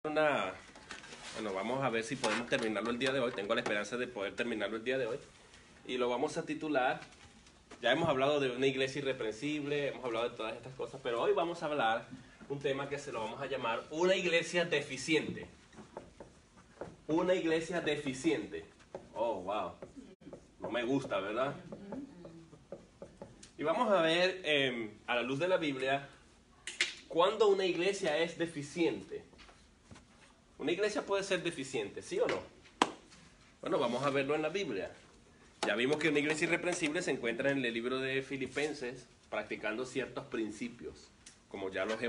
Bueno, vamos a ver si podemos terminarlo el día de hoy. Tengo la esperanza de poder terminarlo el día de hoy. Y lo vamos a titular, ya hemos hablado de una iglesia irreprensible, hemos hablado de todas estas cosas, pero hoy vamos a hablar un tema que se lo vamos a llamar una iglesia deficiente. Una iglesia deficiente. Oh, wow. No me gusta, ¿verdad? Y vamos a ver, a la luz de la Biblia, cuándo una iglesia es deficiente. ¿Una iglesia puede ser deficiente, sí o no? Bueno, vamos a verlo en la Biblia. Ya vimos que una iglesia irreprensible se encuentra en el libro de Filipenses, practicando ciertos principios, como ya los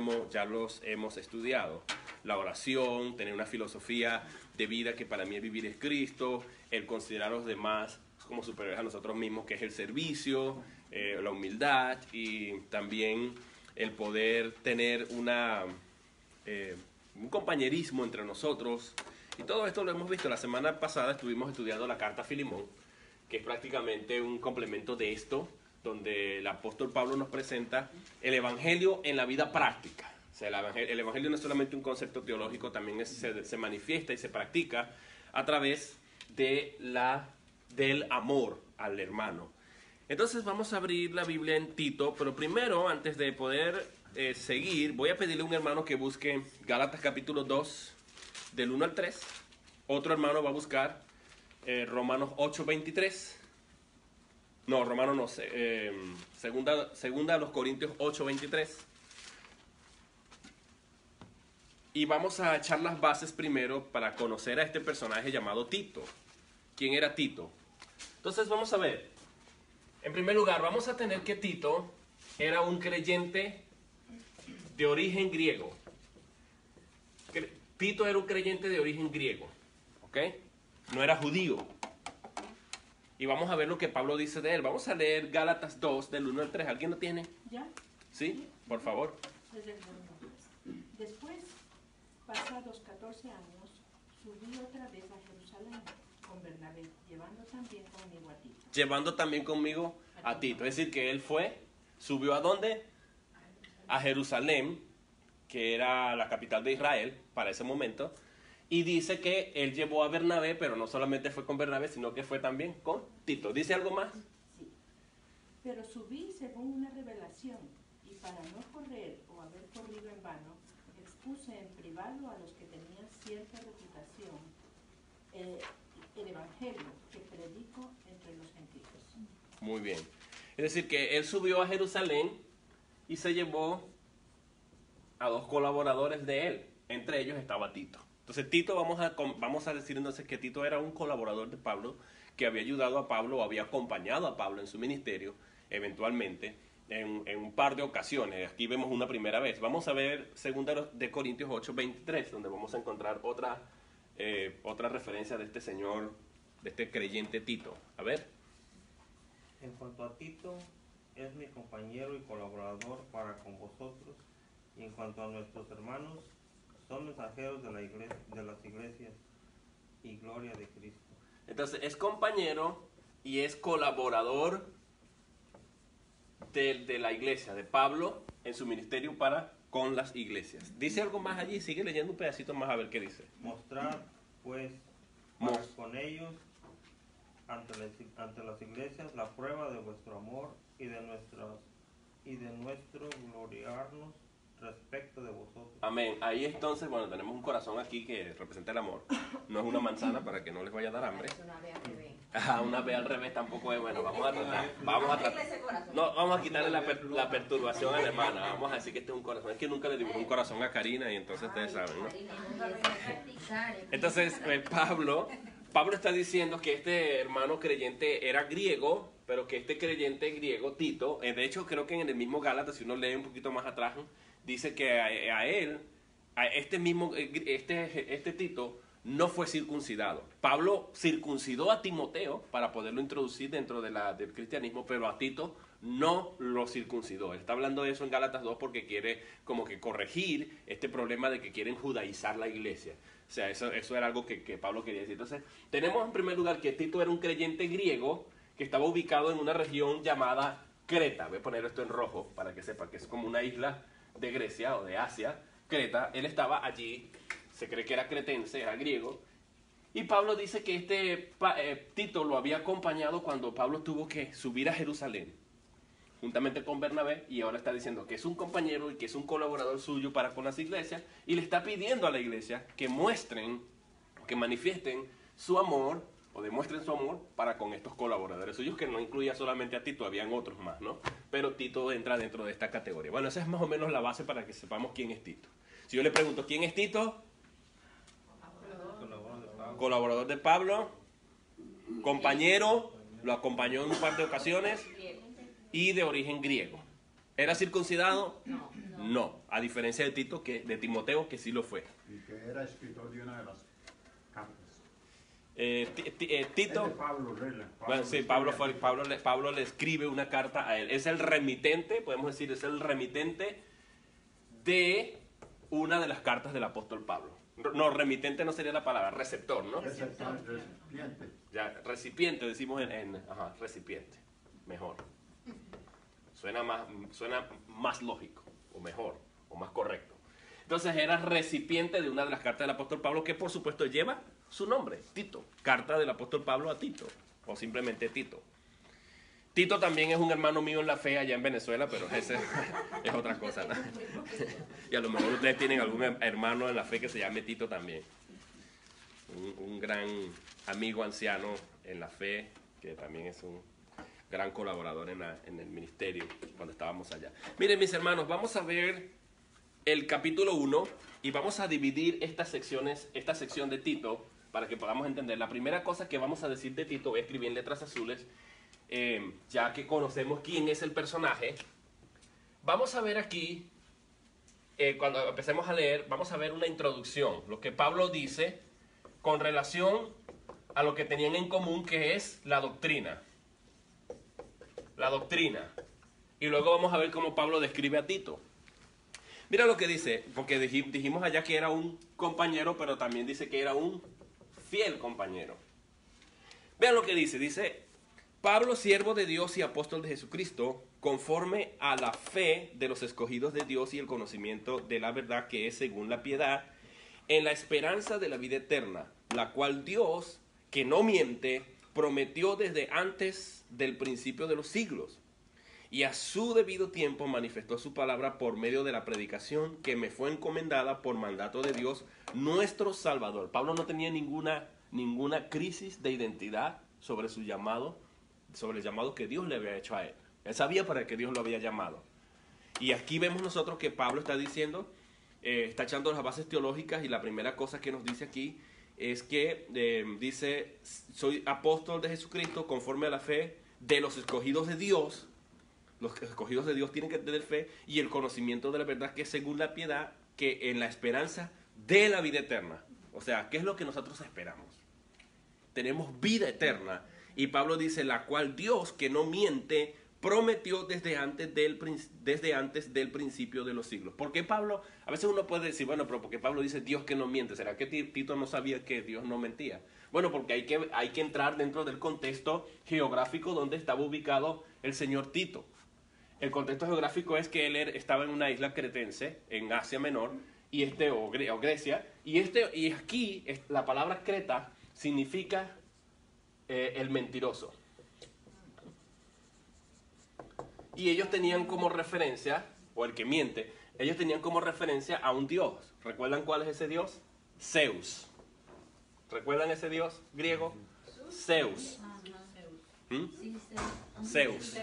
hemos estudiado. La oración, tener una filosofía de vida que para mí el vivir es Cristo, el considerar a los demás como superiores a nosotros mismos, que es el servicio, la humildad y también el poder tener un compañerismo entre nosotros. Y todo esto lo hemos visto. La semana pasada estuvimos estudiando la carta a Filemón, que es prácticamente un complemento de esto, donde el apóstol Pablo nos presenta el evangelio en la vida práctica. O sea, el evangelio no es solamente un concepto teológico, también se manifiesta y se practica a través del amor al hermano. Entonces vamos a abrir la Biblia en Tito, pero primero, antes de poder seguir, voy a pedirle a un hermano que busque Gálatas capítulo 2, del 1 al 3. Otro hermano va a buscar Romanos 8, 23. No, Romanos no sé. Segunda a los Corintios 8, 23. Y vamos a echar las bases primero para conocer a este personaje llamado Tito. ¿Quién era Tito? Entonces vamos a ver. En primer lugar, vamos a tener que Tito era un creyente de origen griego. Tito era un creyente de origen griego, ¿ok? No era judío. Y vamos a ver lo que Pablo dice de él. Vamos a leer Gálatas 2, del 1 al 3. ¿Alguien lo tiene? ¿Ya? ¿Sí? Por favor. Después, pasados 14 años, subí otra vez a Jerusalén con Bernabé, llevando también conmigo a Tito. Llevando también conmigo a Tito. Es decir, que él subió ¿a dónde? A Jerusalén, que era la capital de Israel para ese momento. Y dice que él llevó a Bernabé, pero no solamente fue con Bernabé, sino que fue también con Tito. ¿Dice algo más? Sí. Pero subí según una revelación, y para no correr o haber corrido en vano, expuse en privado a los que tenían cierta reputación el evangelio que predico entre los gentiles. Muy bien. Es decir, que él subió a Jerusalén y se llevó a dos colaboradores de él. Entre ellos estaba Tito. Entonces Tito, vamos a decir entonces que Tito era un colaborador de Pablo, que había ayudado a Pablo o había acompañado a Pablo en su ministerio, eventualmente, en un par de ocasiones. Aquí vemos una primera vez. Vamos a ver 2 de Corintios 8, 23, donde vamos a encontrar otra referencia de este señor, de este creyente Tito. A ver. En cuanto a Tito, es mi compañero y colaborador para con vosotros, y en cuanto a nuestros hermanos, son mensajeros de las iglesias y gloria de Cristo. Entonces es compañero y es colaborador de la iglesia, de Pablo, en su ministerio para con las iglesias. Dice algo más allí, sigue leyendo un pedacito más a ver qué dice. Mostrad, pues, para con ellos ante las iglesias la prueba de vuestro amor y de nuestro gloriarnos respecto de vosotros. Amén. Ahí entonces, bueno, tenemos un corazón aquí que representa el amor. No es una manzana para que no les vaya a dar hambre. Es una B al revés. Ajá, una B al revés tampoco es bueno. Vamos a quitarle la perturbación a la hermana. Vamos a decir que este es un corazón. Es que nunca le dibujé un corazón a Karina y entonces ustedes saben, ¿no? Entonces, Pablo está diciendo que este hermano creyente era griego, pero que este creyente griego, Tito, de hecho creo que en el mismo Gálatas, si uno lee un poquito más atrás, dice que a este Tito no fue circuncidado. Pablo circuncidó a Timoteo para poderlo introducir dentro del cristianismo, pero a Tito no lo circuncidó. Él está hablando de eso en Gálatas 2 porque quiere como que corregir este problema de que quieren judaizar la iglesia. O sea, eso era algo que Pablo quería decir. Entonces, tenemos en primer lugar que Tito era un creyente griego que estaba ubicado en una región llamada Creta. Voy a poner esto en rojo para que sepa que es como una isla de Grecia o de Asia, Creta. Él estaba allí se cree que era cretense, era griego. Y Pablo dice que Tito lo había acompañado cuando Pablo tuvo que subir a Jerusalén, juntamente con Bernabé, y ahora está diciendo que es un compañero y que es un colaborador suyo para con las iglesias, y le está pidiendo a la iglesia que muestren, que manifiesten su amor, o demuestren su amor para con estos colaboradores suyos, que no incluía solamente a Tito, habían otros más, ¿no? Pero Tito entra dentro de esta categoría. Bueno, esa es más o menos la base para que sepamos quién es Tito. Si yo le pregunto, ¿quién es Tito? Colaborador de Pablo, compañero, lo acompañó en un par de ocasiones, y de origen griego. ¿Era circuncidado? No, a diferencia de Timoteo, que sí lo fue. Y que era escritor de una de las cartas. Tito, Pablo le escribe una carta a él. Es el remitente, podemos decir, es el remitente de una de las cartas del apóstol Pablo. No, remitente no sería la palabra, receptor, ¿no? Recipiente. Ya, recipiente, decimos recipiente, mejor. Suena más lógico, o mejor, o más correcto. Entonces era recipiente de una de las cartas del apóstol Pablo, que por supuesto lleva su nombre, Tito. Carta del apóstol Pablo a Tito, o simplemente Tito. Tito también es un hermano mío en la fe allá en Venezuela, pero ese es otra cosa, ¿no? Y a lo mejor ustedes tienen algún hermano en la fe que se llame Tito también. Un gran amigo anciano en la fe, que también es un gran colaborador en el ministerio cuando estábamos allá. Miren, mis hermanos, vamos a ver el capítulo 1 y vamos a dividir esta sección de Tito para que podamos entender. La primera cosa que vamos a decir de Tito, voy a escribir en letras azules, ya que conocemos quién es el personaje. Vamos a ver aquí, cuando empecemos a leer, vamos a ver una introducción, lo que Pablo dice con relación a lo que tenían en común, que es la doctrina. La doctrina. Y luego vamos a ver cómo Pablo describe a Tito. Mira lo que dice, porque dijimos allá que era un compañero, pero también dice que era un fiel compañero. Vean lo que dice, Pablo, siervo de Dios y apóstol de Jesucristo, conforme a la fe de los escogidos de Dios y el conocimiento de la verdad que es según la piedad, en la esperanza de la vida eterna, la cual Dios, que no miente, prometió desde antes del principio de los siglos, y a su debido tiempo manifestó su palabra por medio de la predicación que me fue encomendada por mandato de Dios, nuestro Salvador. Pablo no tenía ninguna crisis de identidad sobre su llamado, sobre el llamado que Dios le había hecho a él. Él sabía para qué Dios lo había llamado. Y aquí vemos nosotros que Pablo está diciendo, está echando las bases teológicas, y la primera cosa que nos dice aquí es que dice, soy apóstol de Jesucristo conforme a la fe de los escogidos de Dios. Los escogidos de Dios tienen que tener fe y el conocimiento de la verdad que es según la piedad, que en la esperanza de la vida eterna. O sea, ¿qué es lo que nosotros esperamos? Tenemos vida eterna. Y Pablo dice, la cual Dios, que no miente, prometió desde antes del principio de los siglos. ¿Por qué Pablo? A veces uno puede decir, bueno, pero porque Pablo dice Dios que no miente. ¿Será que Tito no sabía que Dios no mentía? Bueno, porque hay que entrar dentro del contexto geográfico donde estaba ubicado el señor Tito. El contexto geográfico es que él estaba en una isla cretense, en Asia Menor, o Grecia, y aquí la palabra Creta significa el mentiroso. Y ellos tenían como referencia, o el que miente, ellos tenían como referencia a un dios. ¿Recuerdan cuál es ese dios? Zeus. ¿Recuerdan ese dios griego? Zeus. Zeus.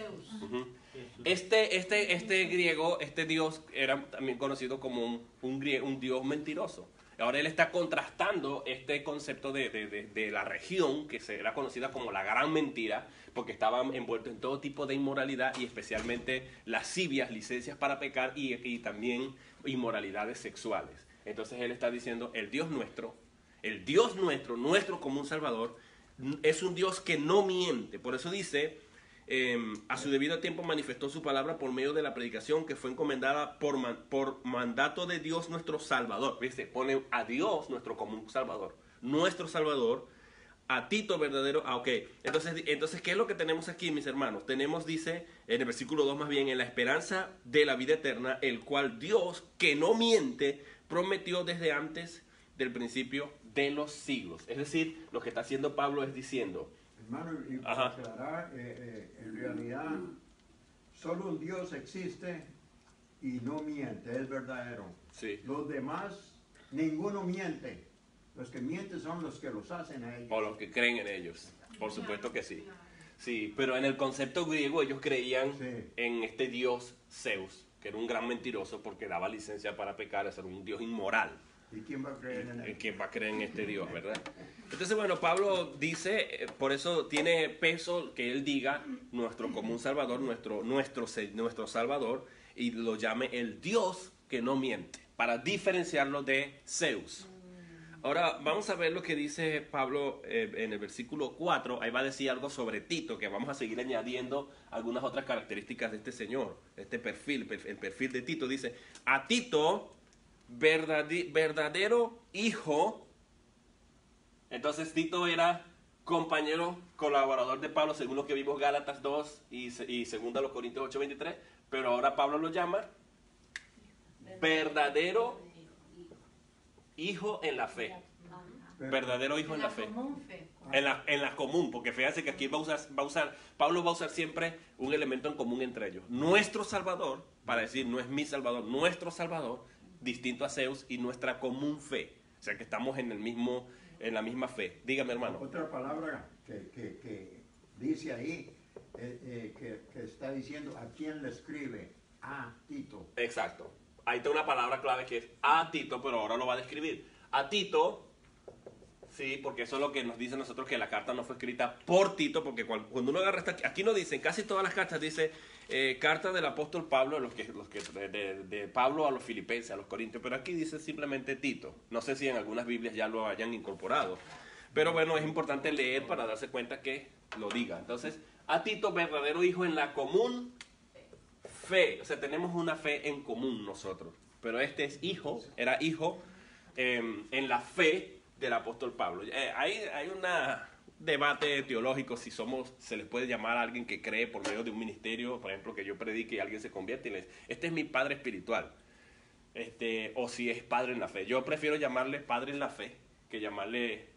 Este griego, este dios, era también conocido como un dios mentiroso. Ahora él está contrastando este concepto de la región, que era conocida como la gran mentira, porque estaba envuelto en todo tipo de inmoralidad, y especialmente lascivias, licencias para pecar, y también inmoralidades sexuales. Entonces él está diciendo, el Dios nuestro como un Salvador, es un Dios que no miente. Por eso dice, a su debido tiempo manifestó su palabra por medio de la predicación que fue encomendada por mandato de Dios nuestro Salvador. ¿Viste? Pone a Dios nuestro común Salvador, nuestro Salvador, a Tito verdadero. Ok, entonces ¿qué es lo que tenemos aquí, mis hermanos? Tenemos, dice en el versículo 2 más bien, en la esperanza de la vida eterna, el cual Dios, que no miente, prometió desde antes del principio de los siglos. Es decir, lo que está haciendo Pablo es diciendo, Hermano, y para aclarar, en realidad, solo un Dios existe y no miente, es verdadero. sí, Los demás, ninguno miente. Los que mienten son los que los hacen a ellos. o los que creen en ellos. Por supuesto que sí. Sí, pero en el concepto griego ellos creían Sí. en este dios Zeus, que era un gran mentiroso porque daba licencia para pecar, era un dios inmoral. ¿Y quién va a creer en él? ¿Quién va a creer en este Dios, verdad? Entonces, bueno, Pablo dice, por eso tiene peso que él diga nuestro común Salvador, nuestro Salvador, y lo llame el Dios que no miente, para diferenciarlo de Zeus. Ahora, vamos a ver lo que dice Pablo en el versículo 4. Ahí va a decir algo sobre Tito, que vamos a seguir añadiendo algunas otras características de este señor, este perfil, el perfil de Tito. Dice, a Tito, verdadero hijo. Entonces Tito era compañero, colaborador de Pablo, según lo que vimos Gálatas 2 y 2 Corintios 8:23, pero ahora Pablo lo llama verdadero hijo en la fe. Verdadero hijo en la fe. Común fe. En la común, porque fíjense que aquí Pablo va a usar siempre un elemento en común entre ellos. Nuestro Salvador, para decir, no es mi Salvador, nuestro Salvador, distinto a Zeus, y nuestra común fe. O sea que estamos en la misma fe. Dígame, hermano. Otra palabra que dice ahí, que está diciendo a quién le escribe, a Tito. Exacto. Ahí está una palabra clave que es a Tito, pero ahora lo va a describir. A Tito, sí, porque eso es lo que nos dice a nosotros, que la carta no fue escrita por Tito, porque cuando uno agarra aquí no dicen, casi todas las cartas dice carta del apóstol Pablo, de Pablo a los filipenses, a los corintios, pero aquí dice simplemente Tito. No sé si en algunas Biblias ya lo hayan incorporado, pero bueno, es importante leer para darse cuenta que lo diga. Entonces, a Tito, verdadero hijo en la común fe. O sea, tenemos una fe en común nosotros, pero este es hijo, era hijo en la fe del apóstol Pablo. Hay un debate teológico si se les puede llamar a alguien que cree por medio de un ministerio, por ejemplo, que yo predique y alguien se convierte y le dice, este es mi padre espiritual, o si es padre en la fe. Yo prefiero llamarle padre en la fe que llamarle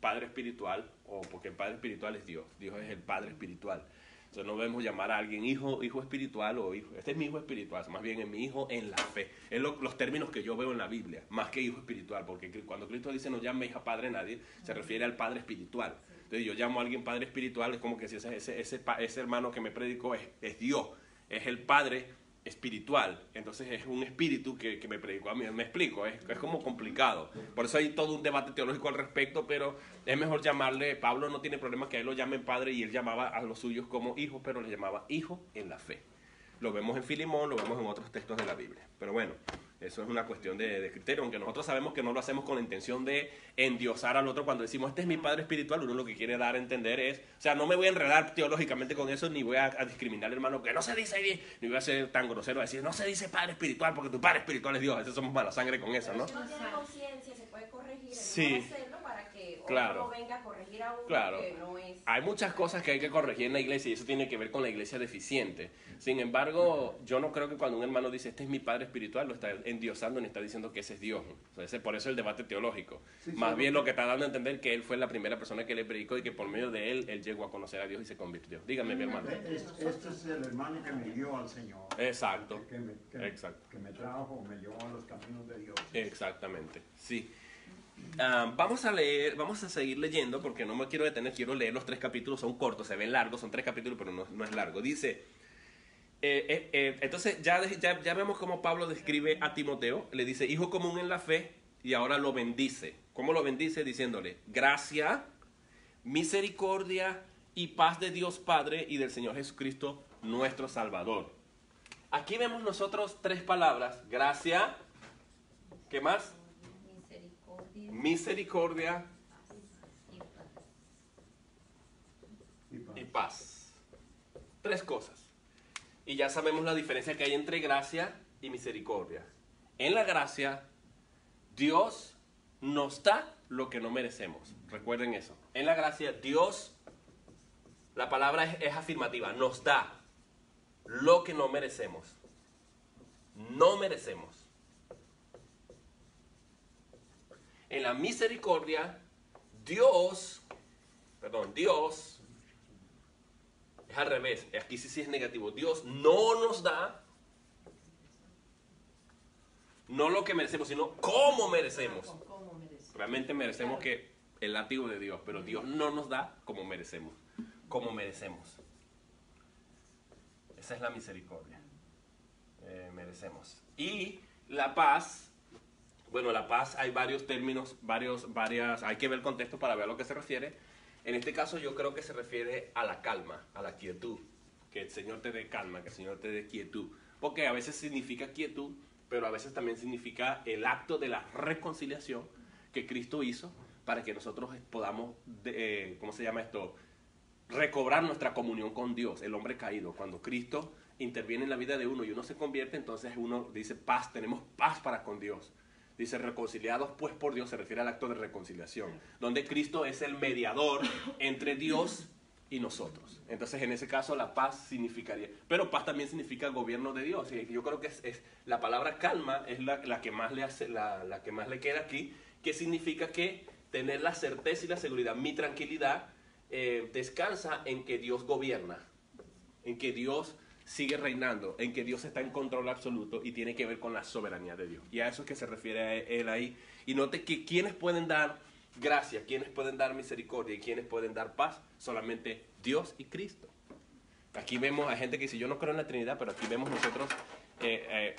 padre espiritual, o porque el padre espiritual es Dios. Dios es el padre espiritual. Entonces no debemos llamar a alguien hijo espiritual o hijo. Este es mi hijo espiritual, más bien es mi hijo en la fe. Es los términos que yo veo en la Biblia, más que hijo espiritual, porque cuando Cristo dice no llame hija padre nadie, se refiere al padre espiritual. Entonces yo llamo a alguien padre espiritual, es como que si ese hermano que me predicó es Dios, es el padre espiritual. Entonces es un espíritu que me predicó a mí. Me explico, es como complicado. Por eso hay todo un debate teológico al respecto, pero es mejor llamarle, Pablo no tiene problema que a él lo llamen padre, y él llamaba a los suyos como hijos, pero le llamaba hijo en la fe. Lo vemos en Filemón, lo vemos en otros textos de la Biblia. Pero bueno, eso es una cuestión de criterio, aunque nosotros sabemos que no lo hacemos con la intención de endiosar al otro. Cuando decimos, este es mi padre espiritual, uno lo que quiere dar a entender es, o sea, no me voy a enredar teológicamente con eso, ni voy a discriminar al hermano, que no se dice ahí, ni voy a ser tan grosero a decir, no se dice padre espiritual, porque tu padre espiritual es Dios. A veces somos mala sangre con eso, ¿no? Si no tiene conciencia, se puede corregir, Sí. es mejor hacerlo para que Claro. otro no venga a corregir a uno Claro. que no es. Hay muchas cosas que hay que corregir en la iglesia, y eso tiene que ver con la iglesia deficiente. Sin embargo, yo no creo que cuando un hermano dice, este es mi padre espiritual, lo está endiosando ni está diciendo que ese es Dios. O sea, por eso el debate teológico. Sí, Más sí, bien lo que está dando a entender que él fue la primera persona que le predicó y que por medio de él llegó a conocer a Dios y se convirtió. Dígame, mi hermano. Este es el hermano que me guió al Señor. Exacto. Exacto. Que me trajo, me llevó a los caminos de Dios. Exactamente, sí. Vamos a seguir leyendo porque no me quiero detener, quiero leer los 3 capítulos, son cortos, se ven largos, son 3 capítulos, pero no es largo. Dice, entonces ya vemos cómo Pablo describe a Timoteo, le dice hijo común en la fe, y ahora lo bendice. ¿Cómo lo bendice? Diciéndole, gracia, misericordia y paz de Dios Padre y del Señor Jesucristo, nuestro Salvador. Aquí vemos nosotros 3 palabras, gracia, ¿qué más? Misericordia y paz. 3 cosas. Y ya sabemos la diferencia que hay entre gracia y misericordia. En la gracia, Dios nos da lo que no merecemos. Recuerden eso. En la gracia, Dios, la palabra es afirmativa, nos da lo que no merecemos. No merecemos. En la misericordia, Dios es al revés. Aquí sí es negativo. Dios no nos da no lo que merecemos, sino cómo merecemos. ¿Cómo merece? Realmente merecemos que el látigo de Dios, pero Dios no nos da como merecemos. Como merecemos. Esa es la misericordia. Merecemos. Y la paz, bueno, la paz hay varios términos, hay que ver el contexto para ver a lo que se refiere. En este caso yo creo que se refiere a la calma, a la quietud. Que el Señor te dé calma, que el Señor te dé quietud. Porque a veces significa quietud, pero a veces también significa el acto de la reconciliación que Cristo hizo para que nosotros podamos, ¿cómo se llama esto? Recobrar nuestra comunión con Dios, el hombre caído. Cuando Cristo interviene en la vida de uno y uno se convierte, entonces uno dice paz, tenemos paz para con Dios. Dice reconciliados pues por Dios, se refiere al acto de reconciliación, donde Cristo es el mediador entre Dios y nosotros. Entonces en ese caso la paz significaría, pero paz también significa gobierno de Dios. Y yo creo que es la palabra calma es la que más le hace, la que más le queda aquí, que significa que tener la certeza y la seguridad, mi tranquilidad descansa en que Dios gobierna, en que Dios sigue reinando, en que Dios está en control absoluto y tiene que ver con la soberanía de Dios. Y a eso es que se refiere a él ahí. Y note que quienes pueden dar gracia, quienes pueden dar misericordia y quienes pueden dar paz, solamente Dios y Cristo. Aquí vemos a gente que dice, yo no creo en la Trinidad, pero aquí vemos nosotros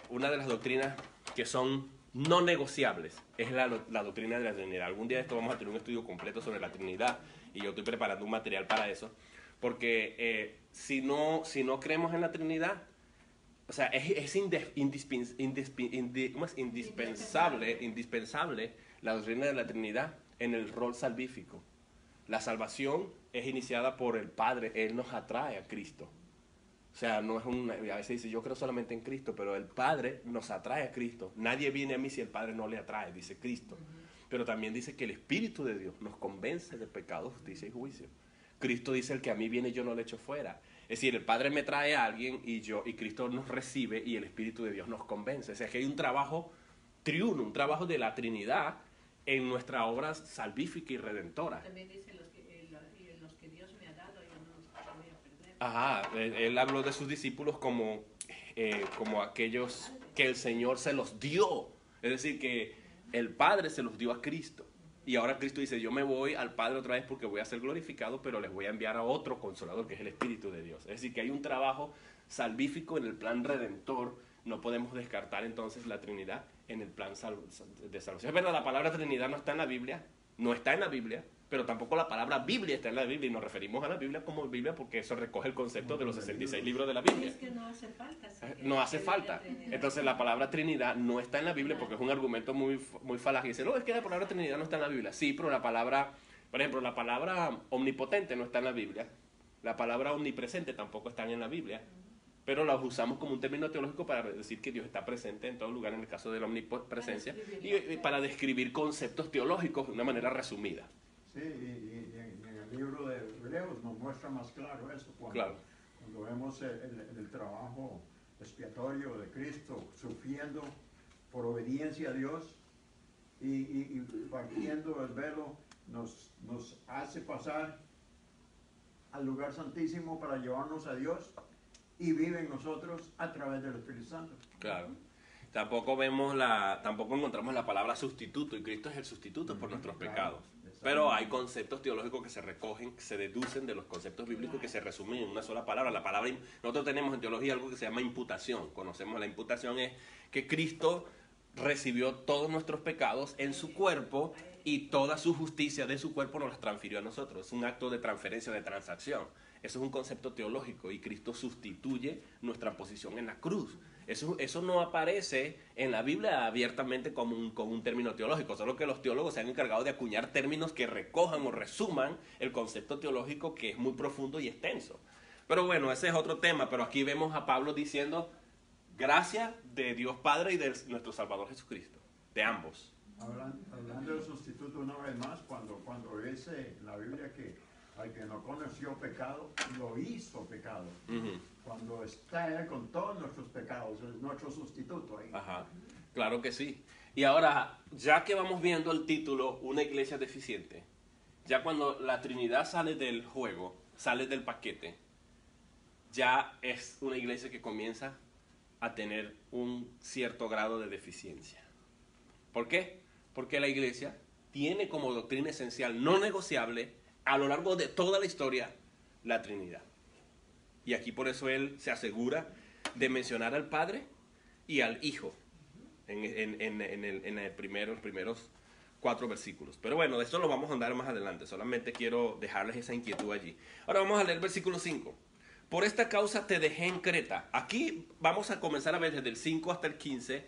una de las doctrinas que son no negociables, es la doctrina de la Trinidad. Algún día de esto vamos a tener un estudio completo sobre la Trinidad y yo estoy preparando un material para eso, porque si no creemos en la Trinidad, o sea, es indispensable la doctrina de la Trinidad en el rol salvífico. La salvación es iniciada por el Padre, Él nos atrae a Cristo. O sea, no es a veces dice, yo creo solamente en Cristo, pero el Padre nos atrae a Cristo. Nadie viene a mí si el Padre no le atrae, dice Cristo. Pero también dice que el Espíritu de Dios nos convence de pecado, justicia y juicio. Cristo dice, el que a mí viene yo no le echo fuera. Es decir, el Padre me trae a alguien y Cristo nos recibe y el Espíritu de Dios nos convence. O sea, que hay un trabajo triuno, un trabajo de la Trinidad en nuestra obra salvífica y redentora. También dice los que Dios me ha dado, yo no los voy a perder. Ajá, él habló de sus discípulos como aquellos que el Señor se los dio. Es decir, que el Padre se los dio a Cristo. Y ahora Cristo dice, yo me voy al Padre otra vez porque voy a ser glorificado, pero les voy a enviar a otro consolador, que es el Espíritu de Dios. Es decir, que hay un trabajo salvífico en el plan redentor. No podemos descartar entonces la Trinidad en el plan de salvación. Es verdad, la palabra Trinidad no está en la Biblia, pero tampoco la palabra Biblia está en la Biblia, y nos referimos a la Biblia como Biblia porque eso recoge el concepto de los 66 libros de la Biblia. Es que no hace falta. No hace falta. Entonces la palabra Trinidad no está en la Biblia porque es un argumento muy falaz. Y dice, no, es que la palabra Trinidad no está en la Biblia. Sí, pero la palabra, por ejemplo, la palabra omnipotente no está en la Biblia. La palabra omnipresente tampoco está en la Biblia. Pero las usamos como un término teológico para decir que Dios está presente en todo lugar en el caso de la omnipresencia y para describir conceptos teológicos de una manera resumida. Sí, y en el libro de Hebreos nos muestra más claro eso, cuando vemos el trabajo expiatorio de Cristo, sufriendo por obediencia a Dios y partiendo el velo, nos hace pasar al lugar santísimo para llevarnos a Dios y vive en nosotros a través del Espíritu Santo. Claro. Tampoco encontramos la palabra sustituto, y Cristo es el sustituto por nuestros pecados. Pero hay conceptos teológicos que se recogen, que se deducen de los conceptos bíblicos que se resumen en una sola palabra. Nosotros tenemos en teología algo que se llama imputación. Conocemos la imputación, es que Cristo recibió todos nuestros pecados en su cuerpo y toda su justicia de su cuerpo nos las transfirió a nosotros. Es un acto de transferencia, de transacción. Eso es un concepto teológico y Cristo sustituye nuestra posición en la cruz. Eso no aparece en la Biblia abiertamente como un término teológico, solo que los teólogos se han encargado de acuñar términos que recojan o resuman el concepto teológico, que es muy profundo y extenso. Pero bueno, ese es otro tema, pero aquí vemos a Pablo diciendo gracia de Dios Padre y de nuestro Salvador Jesucristo, de ambos. Hablando del sustituto una vez más, cuando dice en la Biblia que al que no conoció pecado, lo hizo pecado. Cuando está Él con todos nuestros pecados, es nuestro sustituto ahí. Ajá, claro que sí. Y ahora, ya que vamos viendo el título, una iglesia deficiente, ya cuando la Trinidad sale del juego, sale del paquete, ya es una iglesia que comienza a tener un cierto grado de deficiencia. ¿Por qué? Porque la iglesia tiene como doctrina esencial, no negociable, a lo largo de toda la historia, la Trinidad. Y aquí por eso él se asegura de mencionar al Padre y al Hijo en los primeros 4 versículos. Pero bueno, de esto lo vamos a andar más adelante. Solamente quiero dejarles esa inquietud allí. Ahora vamos a leer el versículo 5. Por esta causa te dejé en Creta. Aquí vamos a comenzar a ver desde el 5 hasta el 15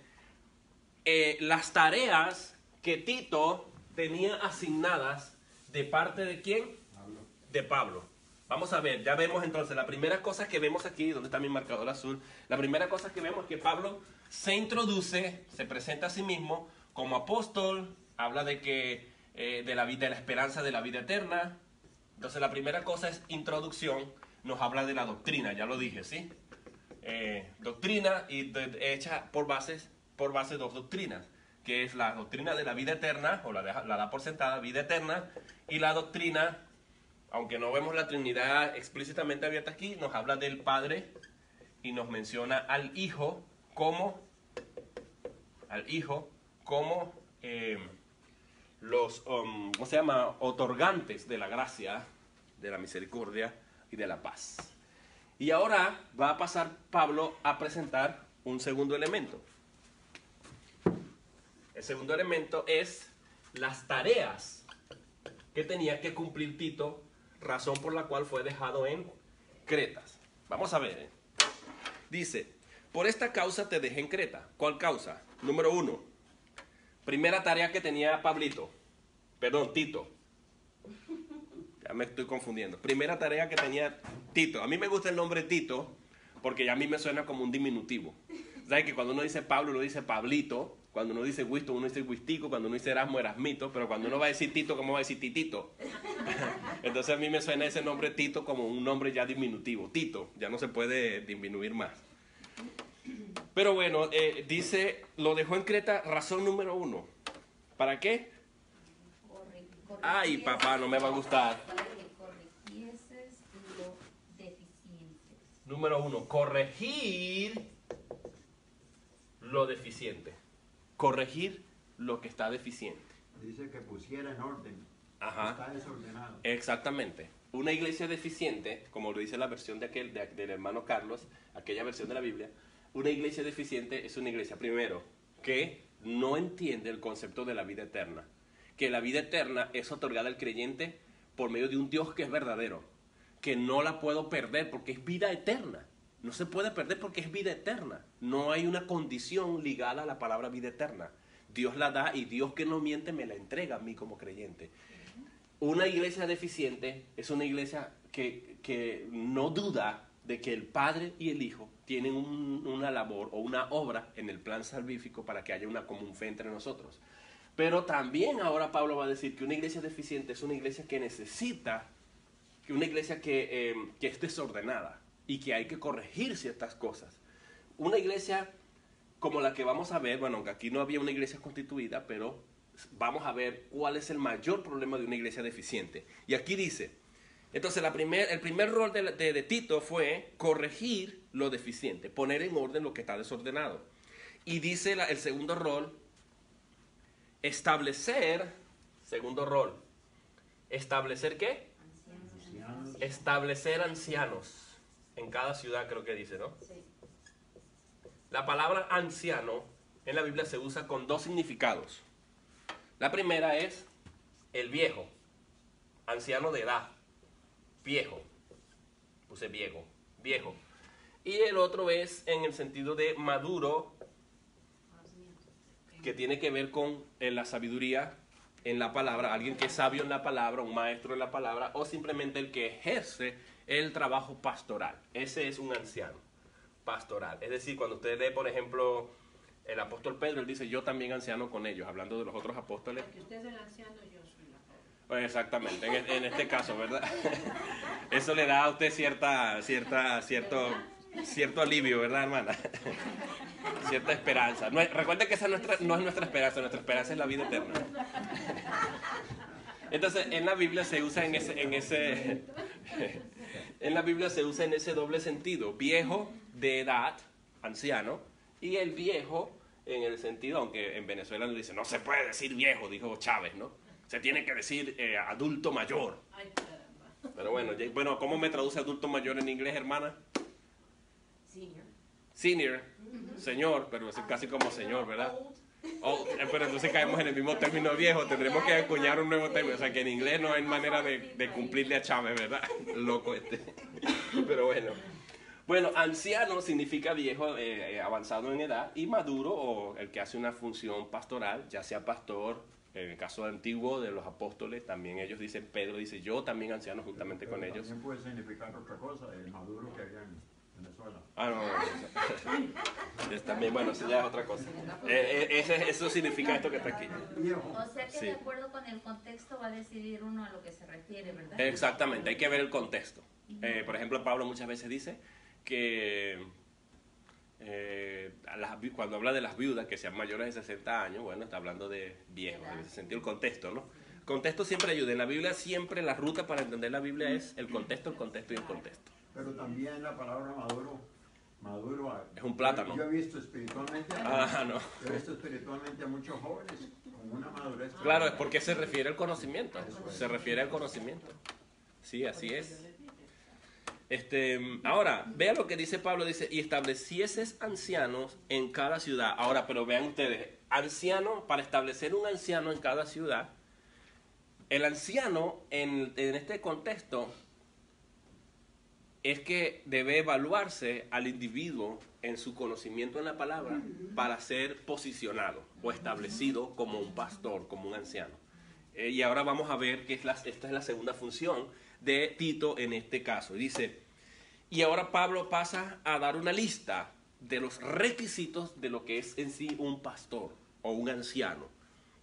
las tareas que Tito tenía asignadas de parte de ¿quién? Pablo. De Pablo. Vamos a ver, ya vemos entonces, la primera cosa que vemos aquí, donde está mi marcador azul, la primera cosa que vemos es que Pablo se introduce, se presenta a sí mismo como apóstol, habla de que de la esperanza de la vida eterna. Entonces la primera cosa es introducción, nos habla de la doctrina, ya lo dije, ¿sí? Doctrina y hecha por base 2 doctrinas, que es la doctrina de la vida eterna, o la da por sentada, vida eterna, y la doctrina, aunque no vemos la Trinidad explícitamente abierta aquí, nos habla del Padre y nos menciona al Hijo como los, ¿cómo se llama? Otorgantes de la gracia, de la misericordia y de la paz. Y ahora va a pasar Pablo a presentar un segundo elemento. El segundo elemento es las tareas que tenía que cumplir Tito, razón por la cual fue dejado en Creta. Vamos a ver. Dice, por esta causa te dejé en Creta. ¿Cuál causa? Número 1. Primera tarea que tenía Tito. Ya me estoy confundiendo. Primera tarea que tenía Tito. A mí me gusta el nombre Tito porque a mí me suena como un diminutivo. ¿Sabes que cuando uno dice Pablo, uno dice Pablito? Cuando uno dice Wisto, uno dice Wistico. Cuando uno dice Erasmo, Erasmito. Pero cuando uno va a decir Tito, ¿cómo va a decir Titito? Entonces a mí me suena ese nombre Tito como un nombre ya diminutivo. Tito, ya no se puede disminuir más. Pero bueno, dice, lo dejó en Creta, razón número 1. ¿Para qué? Ay, papá, no me va a gustar. Para que corrigieses lo deficiente. Número 1, corregir lo deficiente. Corregir lo que está deficiente. Dice que pusiera en orden. Ajá. Está desordenado. Exactamente. Una iglesia deficiente, como lo dice la versión del hermano Carlos, aquella versión de la Biblia, una iglesia deficiente es una iglesia, primero, que no entiende el concepto de la vida eterna. Que la vida eterna es otorgada al creyente por medio de un Dios que es verdadero. Que no la puedo perder porque es vida eterna. No se puede perder porque es vida eterna. No hay una condición ligada a la palabra vida eterna. Dios la da y Dios que no miente me la entrega a mí como creyente. Una iglesia deficiente es una iglesia que no duda de que el Padre y el Hijo tienen una labor o una obra en el plan salvífico para que haya una común fe entre nosotros. Pero también ahora Pablo va a decir que una iglesia deficiente es una iglesia que necesita, que una iglesia que es desordenada y que hay que corregir ciertas cosas. Una iglesia como la que vamos a ver, bueno, aunque aquí no había una iglesia constituida, pero vamos a ver cuál es el mayor problema de una iglesia deficiente. Y aquí dice, entonces el primer rol de Tito fue corregir lo deficiente, poner en orden lo que está desordenado. Y dice el segundo rol, ¿establecer qué? Ancianos. Establecer ancianos en cada ciudad, creo que dice, ¿no? Sí. La palabra anciano en la Biblia se usa con 2 significados. La primera es el viejo, anciano de edad, viejo, puse viejo. Y el otro es en el sentido de maduro, que tiene que ver con la sabiduría en la palabra, alguien que es sabio en la palabra, un maestro en la palabra, o simplemente el que ejerce el trabajo pastoral. Ese es un anciano pastoral. Es decir, cuando usted lee, por ejemplo, el apóstol Pedro, él dice, yo también anciano con ellos, hablando de los otros apóstoles. Porque usted es el anciano, yo soy la joven. Pues exactamente, en este caso, ¿verdad? Eso le da a usted cierto cierto alivio, ¿verdad, hermana? Cierta esperanza. Recuerden que esa no es nuestra esperanza es la vida eterna. Entonces, en la Biblia se usa en la Biblia se usa en ese doble sentido, viejo de edad, anciano, y el viejo en el sentido, aunque en Venezuela nos dice, no se puede decir viejo, dijo Chávez, ¿no? Se tiene que decir adulto mayor. Ay, caramba. Pero bueno, ¿cómo me traduce adulto mayor en inglés, hermana? Senior, señor, pero es casi como señor, ¿verdad? Pero entonces caemos en el mismo término viejo, tendremos que acuñar un nuevo término, o sea que en inglés no hay manera de cumplirle a Chávez, ¿verdad? Loco este. Pero bueno, anciano significa viejo, avanzado en edad, y maduro, o el que hace una función pastoral, ya sea pastor, en el caso antiguo de los apóstoles, también ellos dicen, Pedro dice, yo también anciano juntamente con ellos. También puede significar otra cosa, el maduro que había en Venezuela. No. También, bueno, eso ya es otra cosa. Eso significa esto que está aquí. O sea que Sí. de acuerdo con el contexto va a decidir uno a lo que se refiere, ¿verdad? Exactamente, hay que ver el contexto. Por ejemplo, Pablo muchas veces dice que cuando habla de las viudas que sean mayores de 60 años, bueno, está hablando de viejos, en ese sentido el contexto, ¿no? El contexto siempre ayuda. En la Biblia siempre la ruta para entender la Biblia es el contexto y el contexto. Pero también la palabra maduro Es un plátano. Yo he visto espiritualmente, No. he visto espiritualmente a muchos jóvenes con una madurez. Claro, es porque se refiere al conocimiento. Se refiere al conocimiento. Sí, así es. Ahora, vean lo que dice Pablo, dice, y establecieses ancianos en cada ciudad. Ahora, pero vean ustedes, anciano, para establecer un anciano en cada ciudad, el anciano en este contexto es que debe evaluarse al individuo en su conocimiento en la palabra para ser posicionado o establecido como un pastor, como un anciano. Y ahora vamos a ver que esta es la segunda función de Tito en este caso. Dice, y ahora Pablo pasa a dar una lista de los requisitos de lo que es en sí un pastor o un anciano,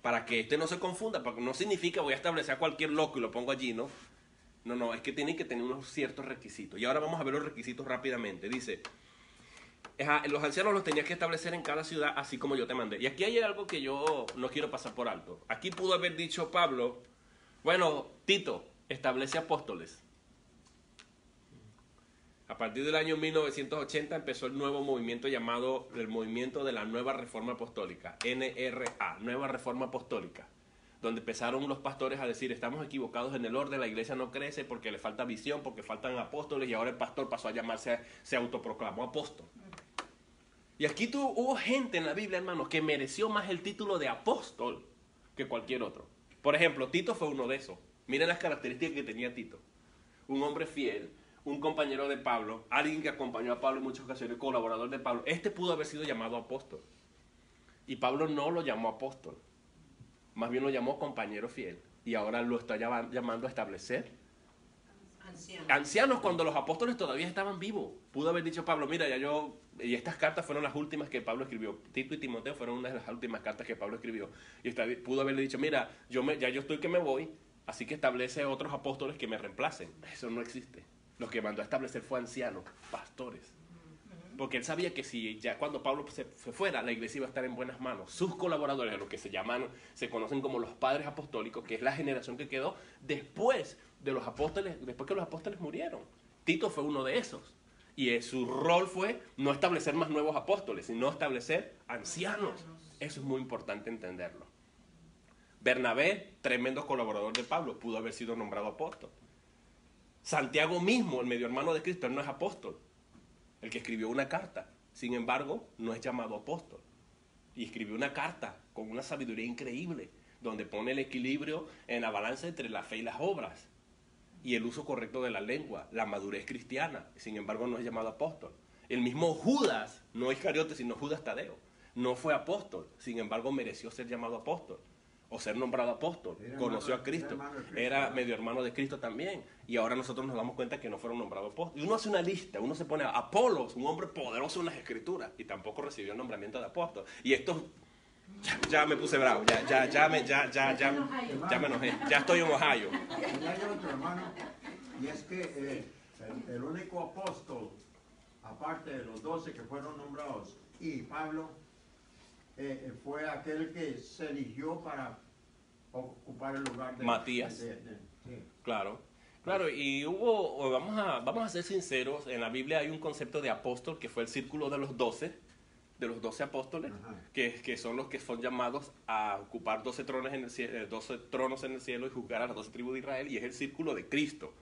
para que no se confunda, porque no significa voy a establecer a cualquier loco y lo pongo allí, ¿no? No, es que tienen que tener unos ciertos requisitos. Y ahora vamos a ver los requisitos rápidamente. Dice, los ancianos los tenías que establecer en cada ciudad, así como yo te mandé. Y aquí hay algo que yo no quiero pasar por alto. Aquí pudo haber dicho Pablo, bueno, Tito, establece apóstoles. A partir del año 1980 empezó el nuevo movimiento llamado el Movimiento de la Nueva Reforma Apostólica, NRA, Nueva Reforma Apostólica, donde empezaron los pastores a decir, estamos equivocados en el orden, la iglesia no crece porque le falta visión, porque faltan apóstoles, y ahora el pastor pasó a llamarse, se autoproclamó apóstol. Y aquí hubo gente en la Biblia, hermanos, que mereció más el título de apóstol que cualquier otro. Por ejemplo, Tito fue uno de esos. Miren las características que tenía Tito. Un hombre fiel, un compañero de Pablo, alguien que acompañó a Pablo en muchas ocasiones, colaborador de Pablo. Este pudo haber sido llamado apóstol. Y Pablo no lo llamó apóstol. Más bien lo llamó compañero fiel. Y ahora lo está llamando a establecer ancianos cuando los apóstoles todavía estaban vivos. Pudo haber dicho Pablo, mira, y estas cartas fueron las últimas que Pablo escribió. Tito y Timoteo fueron una de las últimas cartas que Pablo escribió. Y pudo haberle dicho, mira, yo estoy que me voy, así que establece otros apóstoles que me reemplacen. Eso no existe. Lo que mandó a establecer fue ancianos, pastores. Porque él sabía que si ya cuando Pablo se fuera, la iglesia iba a estar en buenas manos. Sus colaboradores, los que se conocen como los padres apostólicos, que es la generación que quedó después de los apóstoles, después que los apóstoles murieron. Tito fue uno de esos. Y su rol fue no establecer más nuevos apóstoles, sino establecer ancianos. Eso es muy importante entenderlo. Bernabé, tremendo colaborador de Pablo, pudo haber sido nombrado apóstol. Santiago mismo, el medio hermano de Cristo, él no es apóstol. El que escribió una carta, sin embargo, no es llamado apóstol. Y escribió una carta con una sabiduría increíble, donde pone el equilibrio en la balanza entre la fe y las obras, y el uso correcto de la lengua, la madurez cristiana. Sin embargo, no es llamado apóstol. El mismo Judas, no Iscariote, sino Judas Tadeo, no fue apóstol. Sin embargo, mereció ser llamado apóstol o ser nombrado apóstol. Conoció a Cristo, era medio hermano de Cristo también, y ahora nosotros nos damos cuenta que no fueron nombrados apóstoles. Y uno hace una lista, uno se pone a Apolos, un hombre poderoso en las escrituras, y tampoco recibió el nombramiento de apóstol. Y esto, ya me puse bravo, ya me enojé, ya estoy en Ohio. Y hay otro, hermano, y es que el único apóstol aparte de los 12 que fueron nombrados, y Pablo, fue aquel que se eligió para ocupar el lugar de Matías. sí. Claro, y vamos a ser sinceros, en la Biblia hay un concepto de apóstol que fue el círculo de los 12 apóstoles, Ajá. que son los que son llamados a ocupar 12 tronos en el cielo, 12 tronos en el cielo y juzgar a las 12 tribus de Israel, y es el círculo de Cristo.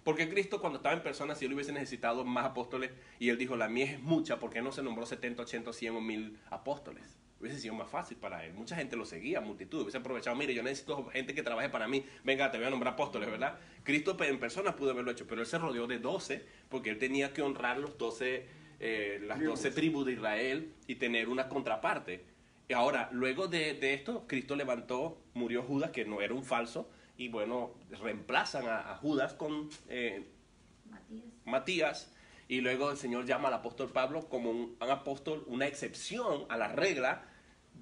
Porque Cristo, cuando estaba en persona, si él hubiese necesitado más apóstoles, y él dijo, la mies es mucha, ¿por qué no se nombró 70, 80, 100 o 1000 apóstoles? Hubiese sido más fácil para él. Mucha gente lo seguía, multitud. Hubiese aprovechado, mire, yo necesito gente que trabaje para mí. Venga, te voy a nombrar apóstoles, ¿verdad? Cristo en persona pudo haberlo hecho, pero él se rodeó de 12, porque él tenía que honrar las 12 tribus de Israel y tener una contraparte. Y ahora, luego de esto, Cristo murió Judas, que no era un falso, y bueno, reemplazan a Judas con Matías, y luego el Señor llama al apóstol Pablo como un apóstol, una excepción a la regla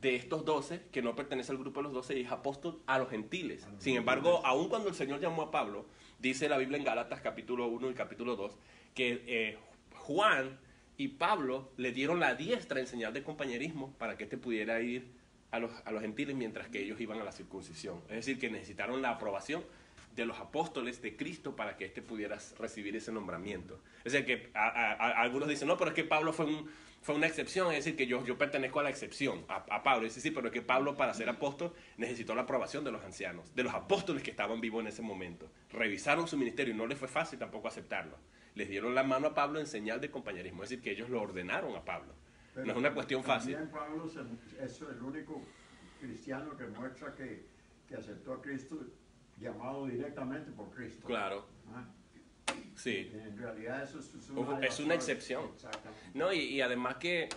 de estos 12, que no pertenece al grupo de los 12, y es apóstol a los gentiles. Sin embargo, aun cuando el Señor llamó a Pablo, dice la Biblia en Gálatas capítulo 1 y capítulo 2, que Juan y Pablo le dieron la diestra en señal de compañerismo para que éste pudiera ir a los gentiles mientras que ellos iban a la circuncisión. Es decir, que necesitaron la aprobación de los apóstoles de Cristo para que éste pudiera recibir ese nombramiento. Es decir, que algunos dicen, no, pero es que Pablo fue una excepción, es decir, que yo pertenezco a la excepción, a Pablo. Es decir, pero es que Pablo, para ser apóstol, necesitó la aprobación de los ancianos, de los apóstoles que estaban vivos en ese momento. Revisaron su ministerio y no les fue fácil tampoco aceptarlo. Les dieron la mano a Pablo en señal de compañerismo, es decir, que ellos lo ordenaron a Pablo. Pero no es una cuestión fácil. También Pablo es el único cristiano que muestra que aceptó a Cristo llamado directamente por Cristo. Claro. ¿Ah? Sí. En realidad eso Es una excepción. Exactamente. No, y además que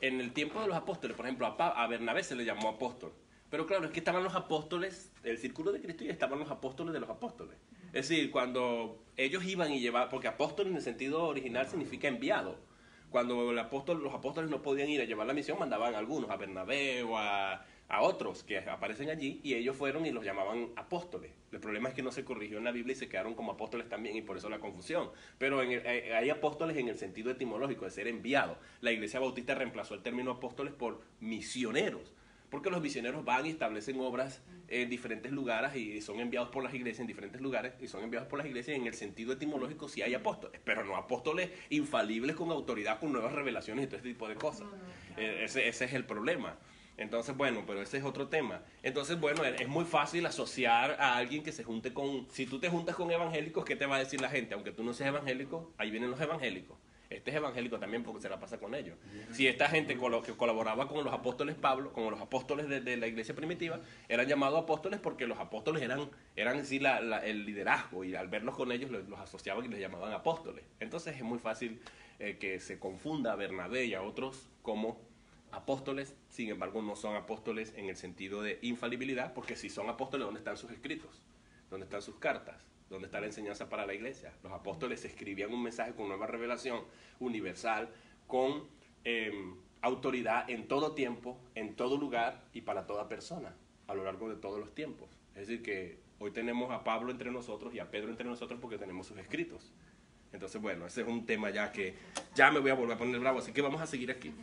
en el tiempo de los apóstoles, por ejemplo, a Bernabé se le llamó apóstol. Pero claro, es que estaban los apóstoles, el círculo de Cristo, y estaban los apóstoles de los apóstoles. Es decir, cuando ellos iban y llevaban, porque apóstol en el sentido original significa enviado. Cuando los apóstoles no podían ir a llevar la misión, mandaban a algunos, a Bernabé o a otros que aparecen allí, y ellos fueron y los llamaban apóstoles. El problema es que no se corrigió en la Biblia y se quedaron como apóstoles también, y por eso la confusión. Pero hay apóstoles en el sentido etimológico de ser enviado. La Iglesia Bautista reemplazó el término apóstoles por misioneros, porque los misioneros van y establecen obras en diferentes lugares y son enviados por las iglesias en diferentes lugares, y son enviados por las iglesias en el sentido etimológico. Sí hay apóstoles, pero no apóstoles infalibles con autoridad, con nuevas revelaciones y todo este tipo de cosas. Ese es el problema. Entonces, bueno, pero ese es otro tema. Entonces, bueno, es muy fácil asociar a alguien que se junte con... Si tú te juntas con evangélicos, ¿qué te va a decir la gente? Aunque tú no seas evangélico, ahí vienen los evangélicos. Este es evangélico también porque se la pasa con ellos. Si esta gente que colaboraba con los apóstoles Pablo, con los apóstoles de la iglesia primitiva, eran llamados apóstoles porque los apóstoles eran en sí el liderazgo, y al verlos con ellos los asociaban y les llamaban apóstoles. Entonces es muy fácil que se confunda a Bernabé y a otros como apóstoles. Sin embargo, no son apóstoles en el sentido de infalibilidad, porque si son apóstoles, ¿dónde están sus escritos? ¿Dónde están sus cartas? ¿Dónde está la enseñanza para la iglesia? Los apóstoles escribían un mensaje con nueva revelación universal, con autoridad en todo tiempo, en todo lugar y para toda persona, a lo largo de todos los tiempos. Es decir, que hoy tenemos a Pablo entre nosotros y a Pedro entre nosotros porque tenemos sus escritos. Entonces, bueno, ese es un tema ya que ya me voy a volver a poner bravo, así que vamos a seguir aquí.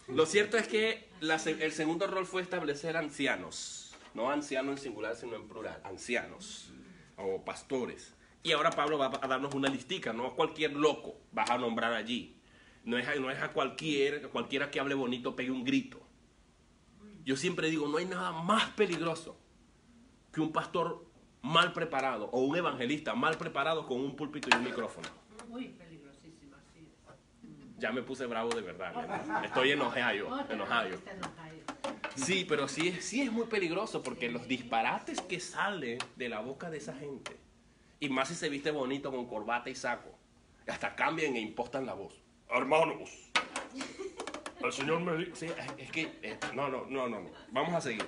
Lo cierto es que el segundo rol fue establecer ancianos, no ancianos en singular, sino en plural, ancianos o pastores. Y ahora Pablo va a darnos una listica, no a cualquier loco vas a nombrar allí. No es a cualquiera que hable bonito pegue un grito. Yo siempre digo, no hay nada más peligroso que un pastor mal preparado o un evangelista mal preparado con un púlpito y un micrófono. Muy peligrosísima, sí. Ya me puse bravo de verdad, ¿verdad? Estoy enojado. Sí, pero sí es muy peligroso, porque los disparates que salen de la boca de esa gente, y más si se viste bonito con corbata y saco, hasta cambian e impostan la voz. Hermanos, el Señor me dice... Sí, es que... No. Vamos a seguir.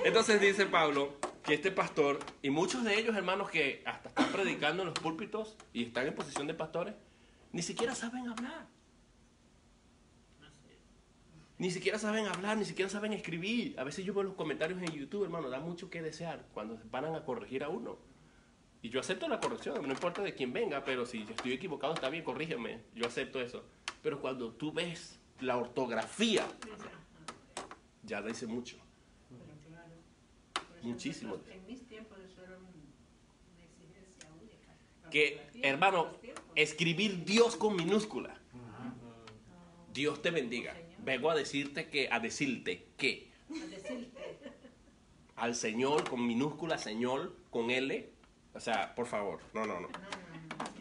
Entonces dice Pablo que este pastor, y muchos de ellos, hermanos, que hasta están predicando en los púlpitos y están en posición de pastores, ni siquiera saben hablar. Ni siquiera saben hablar, ni siquiera saben escribir. A veces yo veo los comentarios en YouTube, hermano, da mucho que desear cuando van a corregir a uno. Y yo acepto la corrección, no importa de quién venga, pero si estoy equivocado está bien, corrígeme, yo acepto eso. Pero cuando tú ves la ortografía, ya dice mucho. Pero claro, por ejemplo, Muchísimo. En mis tiempos eso era una exigencia única. La Que, ortografía hermano, en los tiempos. escribir Dios con minúscula. Ajá. Dios te bendiga. Vengo a decirte que, A decirte. al Señor con minúscula, Señor con L. O sea, por favor, no.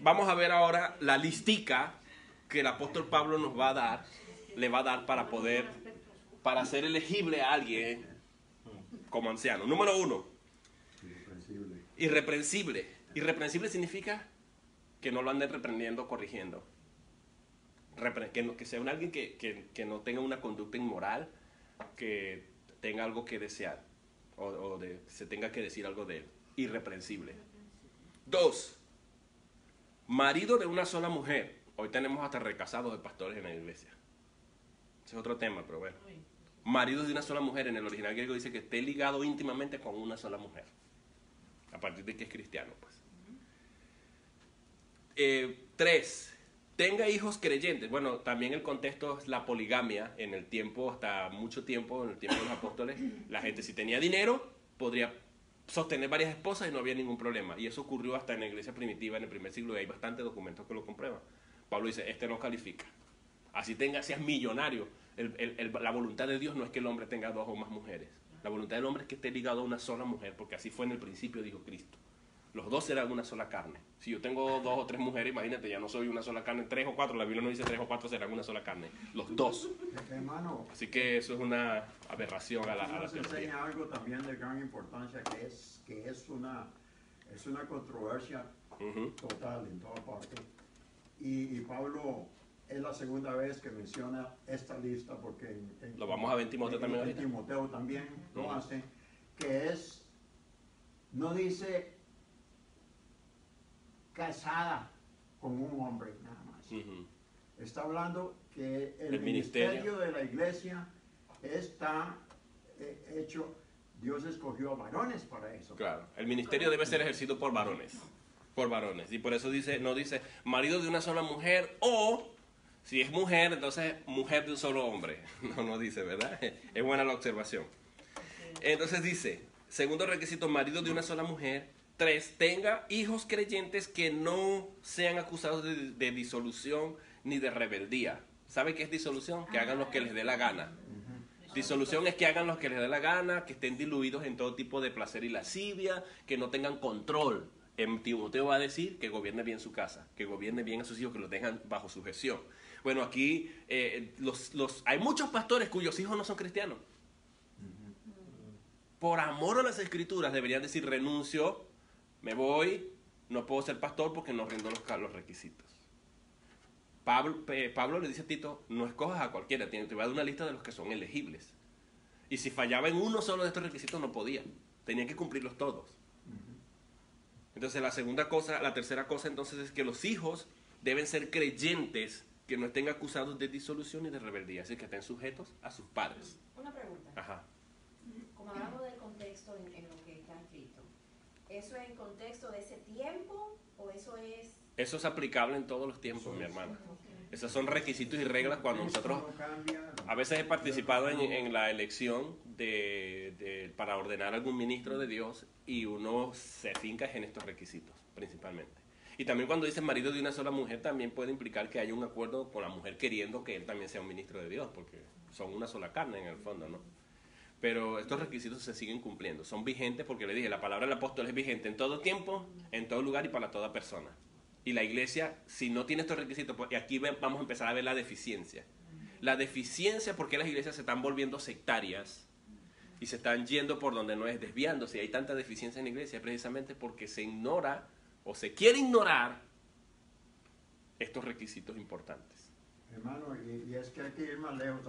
Vamos a ver ahora la listica que el apóstol Pablo nos va a dar, le va a dar para ser elegible a alguien como anciano. Número 1, Irreprensible. irreprensible. Irreprensible significa que no lo anden reprendiendo, corrigiendo. Que sea un alguien que no tenga una conducta inmoral, que tenga algo que desear, o se tenga que decir algo de él. Irreprensible. 2, marido de una sola mujer. Hoy tenemos hasta recasados de pastores en la iglesia. Ese es otro tema, pero bueno. Marido de una sola mujer, en el original griego dice que esté ligado íntimamente con una sola mujer. A partir de que es cristiano, pues. 3, tenga hijos creyentes. Bueno, también el contexto es la poligamia. En el tiempo, hasta mucho tiempo, en el tiempo de los apóstoles, la gente si tenía dinero, podría sostener varias esposas y no había ningún problema. Y eso ocurrió hasta en la iglesia primitiva en el primer siglo y hay bastantes documentos que lo comprueban. Pablo dice, este no califica. Así seas millonario. La voluntad de Dios no es que el hombre tenga 2 o más mujeres. La voluntad del hombre es que esté ligado a una sola mujer, porque así fue en el principio, dijo Cristo. Los 2 serán una sola carne. Si yo tengo 2 o 3 mujeres, imagínate, ya no soy una sola carne, 3 o 4, la Biblia no dice 3 o 4 serán una sola carne. Los 2. Hermano, Así que eso es una aberración a la nos teología. enseña algo también de gran importancia, que es una controversia Ujú. total en toda parte. Y Pablo es la segunda vez que menciona esta lista, porque Lo vamos a ver en Timoteo también en ahorita. Timoteo también lo Ujú. hace, que no dice casada con un hombre nada más. Ujú. Está hablando que el El ministerio. ministerio de la iglesia está hecho, Dios escogió a varones para eso. Claro, el ministerio debe ser ejercido por varones. Por varones. Y por eso no dice marido de una sola mujer o, si es mujer, entonces mujer de un solo hombre. No dice, ¿verdad? Es buena la observación. Entonces dice, segundo requisito, marido de una sola mujer. 3, tenga hijos creyentes que no sean acusados de disolución ni de rebeldía. ¿Sabe qué es disolución? Que hagan lo que les dé la gana. Disolución es que hagan lo que les dé la gana, que estén diluidos en todo tipo de placer y lascivia, que no tengan control. En Timoteo va a decir que gobierne bien su casa, que gobierne bien a sus hijos, que los dejan bajo su gestión. Bueno, aquí hay muchos pastores cuyos hijos no son cristianos. Por amor a las escrituras deberían decir renuncio, me voy, no puedo ser pastor porque no rindo los requisitos. Pablo le dice a Tito, no escojas a cualquiera, te voy a dar una lista de los que son elegibles. Y si fallaba en uno solo de estos requisitos no podía, tenía que cumplirlos todos. Entonces la tercera cosa entonces es que los hijos deben ser creyentes que no estén acusados de disolución y de rebeldía, así que estén sujetos a sus padres. Una pregunta. Ajá. Como hablamos del contexto en lo que está escrito, ¿eso es el contexto de ese tiempo o eso es...? Eso es aplicable en todos los tiempos, mi hermana. Esos son requisitos y reglas cuando nosotros... No cambia, A veces he participado en la elección para ordenar algún ministro de Dios y uno se finca en estos requisitos, principalmente. Y también cuando dice marido de una sola mujer, también puede implicar que hay un acuerdo con la mujer queriendo que él también sea un ministro de Dios, porque son una sola carne en el fondo, ¿no? Pero estos requisitos se siguen cumpliendo, son vigentes porque le dije, la palabra del apóstol es vigente en todo tiempo, en todo lugar y para toda persona. Y la iglesia, si no tiene estos requisitos, pues, y aquí vamos a empezar a ver la deficiencia. La deficiencia, porque las iglesias se están volviendo sectarias y se están yendo por donde no es, desviándose. Hay tanta deficiencia en la iglesia precisamente porque se ignora o se quiere ignorar estos requisitos importantes. hermano, y es que hay que ir más lejos,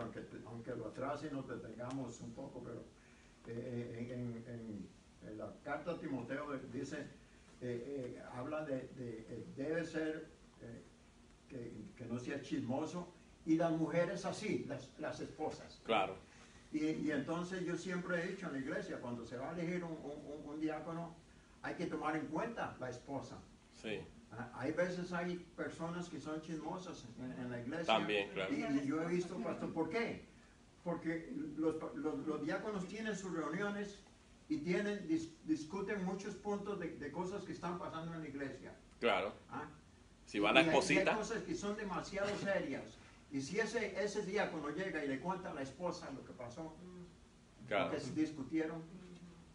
aunque lo atrase y nos detengamos un poco, pero en la carta a Timoteo dice, habla debe ser que no sea chismoso, y las mujeres así, las esposas. Claro. Y entonces yo siempre he dicho en la iglesia, cuando se va a elegir un diácono, hay que tomar en cuenta la esposa. Sí. Hay veces hay personas que son chismosas en la iglesia. También, claro. Y yo he visto, pastor, ¿por qué? Porque los diáconos tienen sus reuniones y discuten muchos puntos de cosas que están pasando en la iglesia. Claro. ¿Ah? Si va la Y esposita. hay cosas que son demasiado serias. Y si ese diácono llega y le cuenta a la esposa lo que pasó, Claro. que se discutieron,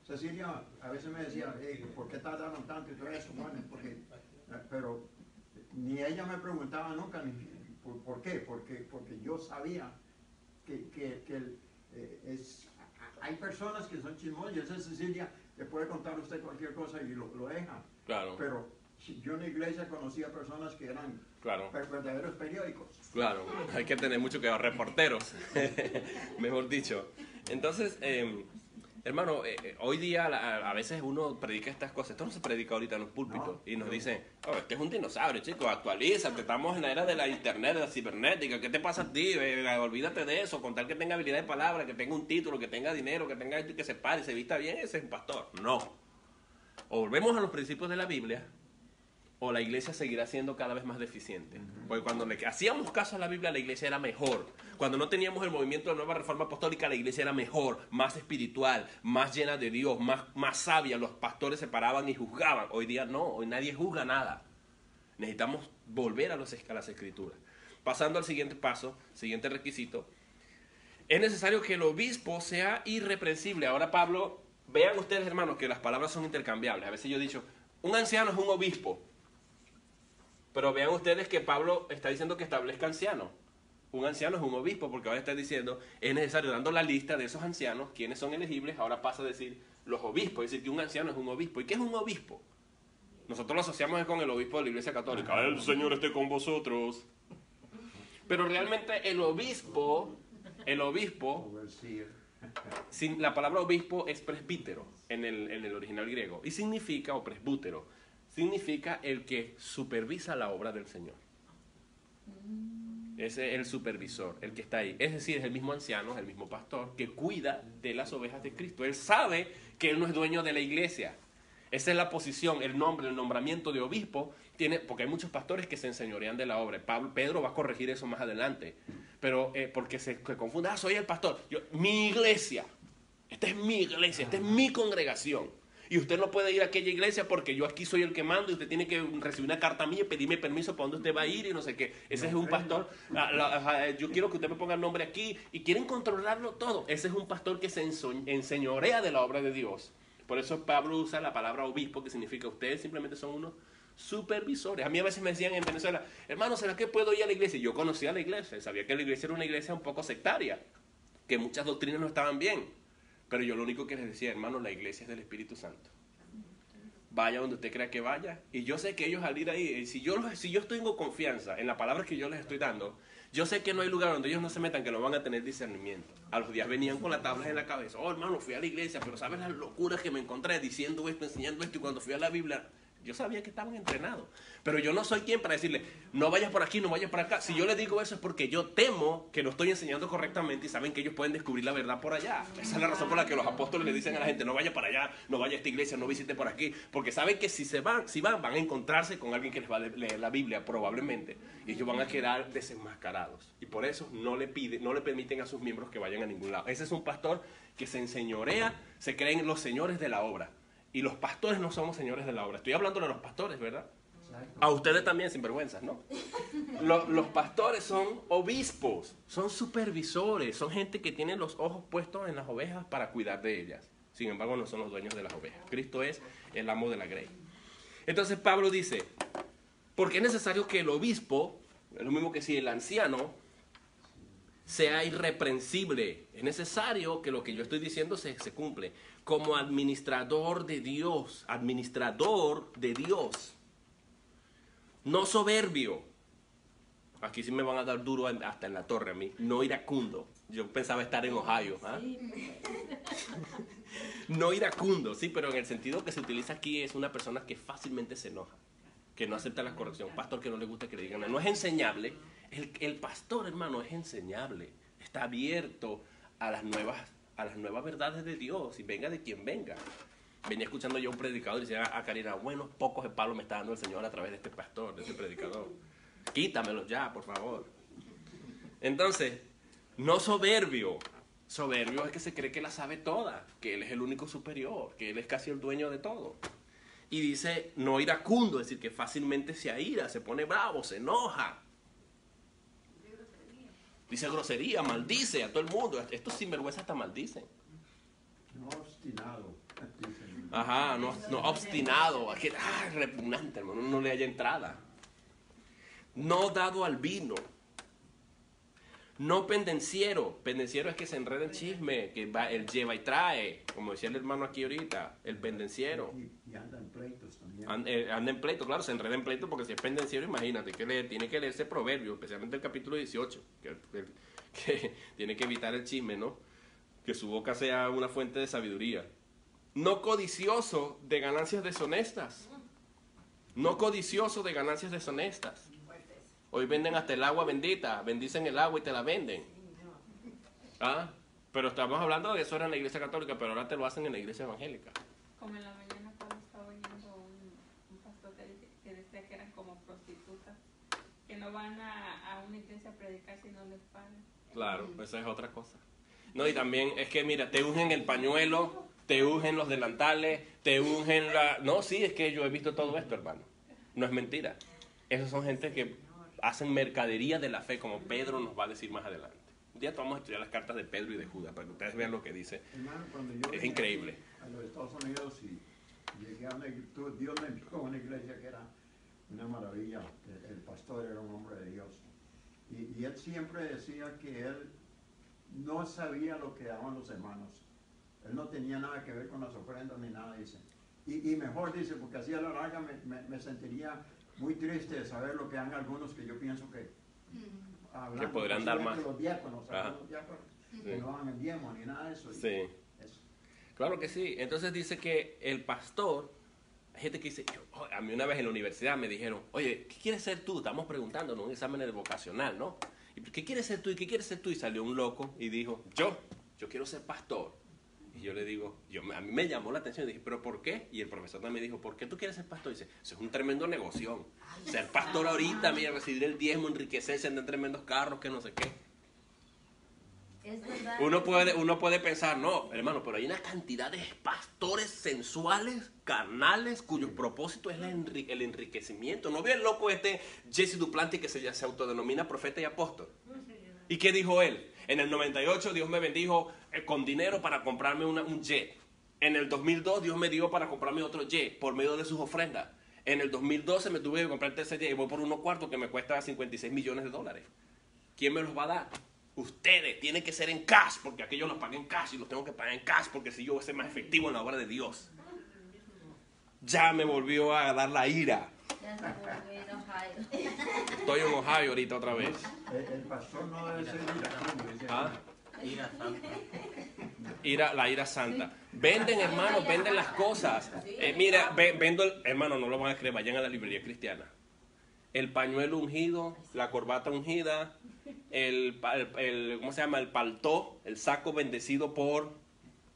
Cecilia a veces me decía, ¿por qué tardaron tanto y todo eso? Bueno, pero ni ella me preguntaba nunca por qué, porque yo sabía que hay personas que son chismosas, y esa Cecilia le puede contar a usted cualquier cosa y lo deja. Claro. Pero yo en la iglesia conocía personas que eran Claro. verdaderos periódicos. Claro, hay que tener mucho cuidado, reporteros, mejor dicho. Entonces, hermano, hoy día a veces uno predica estas cosas. Esto no se predica ahorita en los púlpitos. Y nos dicen, oh, este es un dinosaurio, chico, actualízate, estamos en la era de la internet, de la cibernética. ¿Qué te pasa a ti? Olvídate de eso, con tal que tenga habilidad de palabra, que tenga un título, que tenga dinero, que tenga esto y que se pare y se vista bien, ese es un pastor. No. O volvemos a los principios de la Biblia, o la iglesia seguirá siendo cada vez más deficiente. Porque cuando le hacíamos caso a la Biblia, la iglesia era mejor. Cuando no teníamos el movimiento de la nueva reforma apostólica, la iglesia era mejor, más espiritual, más llena de Dios, más sabia. Los pastores se paraban y juzgaban. Hoy día no, hoy nadie juzga nada. Necesitamos volver a las escrituras. Pasando al siguiente paso, siguiente requisito. Es necesario que el obispo sea irreprensible. Ahora Pablo, vean ustedes hermanos que las palabras son intercambiables. A veces yo he dicho, un anciano es un obispo. Pero vean ustedes que Pablo está diciendo que establezca anciano. Un anciano es un obispo, porque ahora está diciendo, es necesario, dando la lista de esos ancianos, quienes son elegibles, ahora pasa a decir los obispos, es decir, que un anciano es un obispo. ¿Y qué es un obispo? Nosotros lo asociamos con el obispo de la Iglesia Católica. El Señor esté con vosotros. Pero realmente el obispo, la palabra obispo es presbítero en el original griego, y significa, o presbútero, significa el que supervisa la obra del Señor. Ese es el supervisor, el que está ahí. Es decir, es el mismo anciano, es el mismo pastor que cuida de las ovejas de Cristo. Él sabe que él no es dueño de la iglesia. Esa es la posición, el nombramiento de obispo, porque hay muchos pastores que se enseñorean de la obra. Pedro va a corregir eso más adelante. Pero porque se confunde, soy el pastor. Mi iglesia, esta es mi iglesia, esta es mi congregación. Y usted no puede ir a aquella iglesia porque yo aquí soy el que mando y usted tiene que recibir una carta mía y pedirme permiso para dónde usted va a ir y no sé qué. Ese es un pastor. Yo quiero que usted me ponga el nombre aquí y quieren controlarlo todo. Ese es un pastor que se enseñorea de la obra de Dios. Por eso Pablo usa la palabra obispo, que significa ustedes simplemente son unos supervisores. A mí a veces me decían en Venezuela, hermano, ¿será que puedo ir a la iglesia? Yo conocía la iglesia, sabía que la iglesia era una iglesia un poco sectaria, que muchas doctrinas no estaban bien. Pero yo lo único que les decía, hermano, la iglesia es del Espíritu Santo. Vaya donde usted crea que vaya. Y yo sé que ellos al ir ahí, si yo tengo confianza en la palabra que yo les estoy dando, yo sé que no hay lugar donde ellos no se metan que no van a tener discernimiento. A los días venían con las tablas en la cabeza. Oh, hermano, fui a la iglesia, pero ¿sabes las locuras que me encontré diciendo esto, enseñando esto? Y cuando fui a la Biblia, yo sabía que estaban entrenados. Pero yo no soy quien para decirle, no vayas por aquí, no vayas por acá. Si yo les digo eso es porque yo temo que lo estoy enseñando correctamente y saben que ellos pueden descubrir la verdad por allá. Esa es la razón por la que los apóstoles le dicen a la gente, no vaya para allá, no vaya a esta iglesia, no visite por aquí. Porque saben que si van a encontrarse con alguien que les va a leer la Biblia probablemente. Y ellos van a quedar desenmascarados. Y por eso no le permiten a sus miembros que vayan a ningún lado. Ese es un pastor que se enseñorea, se creen los señores de la obra. Y los pastores no somos señores de la obra. Estoy hablando de los pastores, ¿verdad? Exacto. A ustedes también, sin vergüenza, ¿no? Los pastores son obispos, son supervisores, son gente que tiene los ojos puestos en las ovejas para cuidar de ellas. Sin embargo, no son los dueños de las ovejas. Cristo es el amo de la grey. Entonces Pablo dice, porque es necesario que el obispo, es lo mismo que si el anciano, sea irreprensible. Es necesario que lo que yo estoy diciendo se cumple. Como administrador de Dios, no soberbio. Aquí sí me van a dar duro hasta en la torre a mí. No iracundo. Yo pensaba estar en Ohio. ¿Eh? No iracundo, sí, pero en el sentido que se utiliza aquí es una persona que fácilmente se enoja, que no acepta la corrección. Un pastor que no le gusta que le digan nada. No es enseñable. El pastor, hermano, es enseñable. Está abierto a las nuevas verdades de Dios y venga de quien venga. venía escuchando yo un predicador y decía a Karina, bueno, pocos de palo me está dando el Señor a través de este pastor, de este predicador. Quítamelo ya, por favor. Entonces, no soberbio. Soberbio es que se cree que la sabe toda, que él es el único superior, que él es casi el dueño de todo. Y dice, no iracundo, es decir, que fácilmente se aira, se pone bravo, se enoja. Dice grosería, maldice a todo el mundo. Estos sinvergüenzas hasta maldicen. No obstinado. Dicen. Ajá, no obstinado. Repugnante, hermano, no le haya entrada. No dado al vino. No pendenciero. Pendenciero es que se enreda en chisme, que va, él lleva y trae, como decía el hermano aquí ahorita, el pendenciero. Y anda en pleitos también. Anda en pleito, claro, se enreda en pleito porque si es pendenciero, imagínate, que tiene que leerse proverbio, especialmente el capítulo 18, que tiene que evitar el chisme, ¿no? Que su boca sea una fuente de sabiduría. No codicioso de ganancias deshonestas. No codicioso de ganancias deshonestas. Hoy venden hasta el agua bendita, bendicen el agua y te la venden. ¿Ah? Pero estamos hablando de eso era en la iglesia católica, pero ahora te lo hacen en la iglesia evangélica. Como en la mañana cuando estaba oyendo un pastor que decía que eran como prostitutas, que no van a una iglesia a predicar si no les pagan. Claro, esa es otra cosa. No, y también es que mira, te ungen el pañuelo, te ungen los delantales, te ungen la... No, sí, es que yo he visto todo esto, hermano. No es mentira. Esos son gente que hacen mercadería de la fe, como Pedro nos va a decir más adelante. Un día vamos a estudiar las cartas de Pedro y de Judas, para que ustedes vean lo que dice. Hermano, cuando yo Es increíble. A los Estados Unidos y llegué a Dios me envió a una iglesia que era una maravilla. El pastor era un hombre de Dios. Y él siempre decía que él no sabía lo que daban los hermanos. Él no tenía nada que ver con las ofrendas ni nada, dice. Y mejor, dice, porque así a la larga me sentiría muy triste de saber lo que dan algunos que yo pienso que Que podrán dar más. Los diáconos, algunos diáconos que no dan el diezmo ni nada de eso. Sí. Eso. Claro que sí. Entonces dice que el pastor, hay gente que dice, a mí una vez en la universidad me dijeron, oye, ¿qué quieres ser tú? Estamos preguntando en un examen vocacional, ¿no? ¿Qué quieres ser tú? ¿Y qué quieres ser tú? Y salió un loco y dijo, yo quiero ser pastor. Y yo le digo, a mí me llamó la atención, y dije, ¿pero por qué? Y el profesor también dijo, ¿por qué tú quieres ser pastor? Y dice, eso es un tremendo negocio. Ser pastor ahorita, mira, recibir el diezmo, enriquecerse, andar en tremendos carros, que no sé qué. Es verdad. Uno puede pensar, no, hermano, pero hay una cantidad de pastores sensuales, carnales, cuyo propósito es el enriquecimiento. ¿No vio el loco Jesse Duplantis que se autodenomina profeta y apóstol? ¿Y qué dijo él? En el 98 Dios me bendijo con dinero para comprarme un jet. En el 2002 Dios me dio para comprarme otro jet por medio de sus ofrendas. En el 2012 me tuve que comprar el tercer jet y voy por uno cuarto que me cuesta $56 millones. ¿Quién me los va a dar? Ustedes. Tienen que ser en cash, porque aquellos los pagan en cash y los tengo que pagar en cash porque si yo voy a ser más efectivo en la obra de Dios. Ya me volvió a dar la ira. Ya se volvió en Ohio. Estoy en Ohio ahorita otra vez. El pastor no debe ser iracundo, dice. ¿Ah? Ira santa. La ira santa. Venden, hermano, venden las cosas. Mira, vendo, hermano, no lo van a creer, vayan a la librería cristiana. El pañuelo ungido, la corbata ungida, ¿cómo se llama? El paltó, el saco bendecido por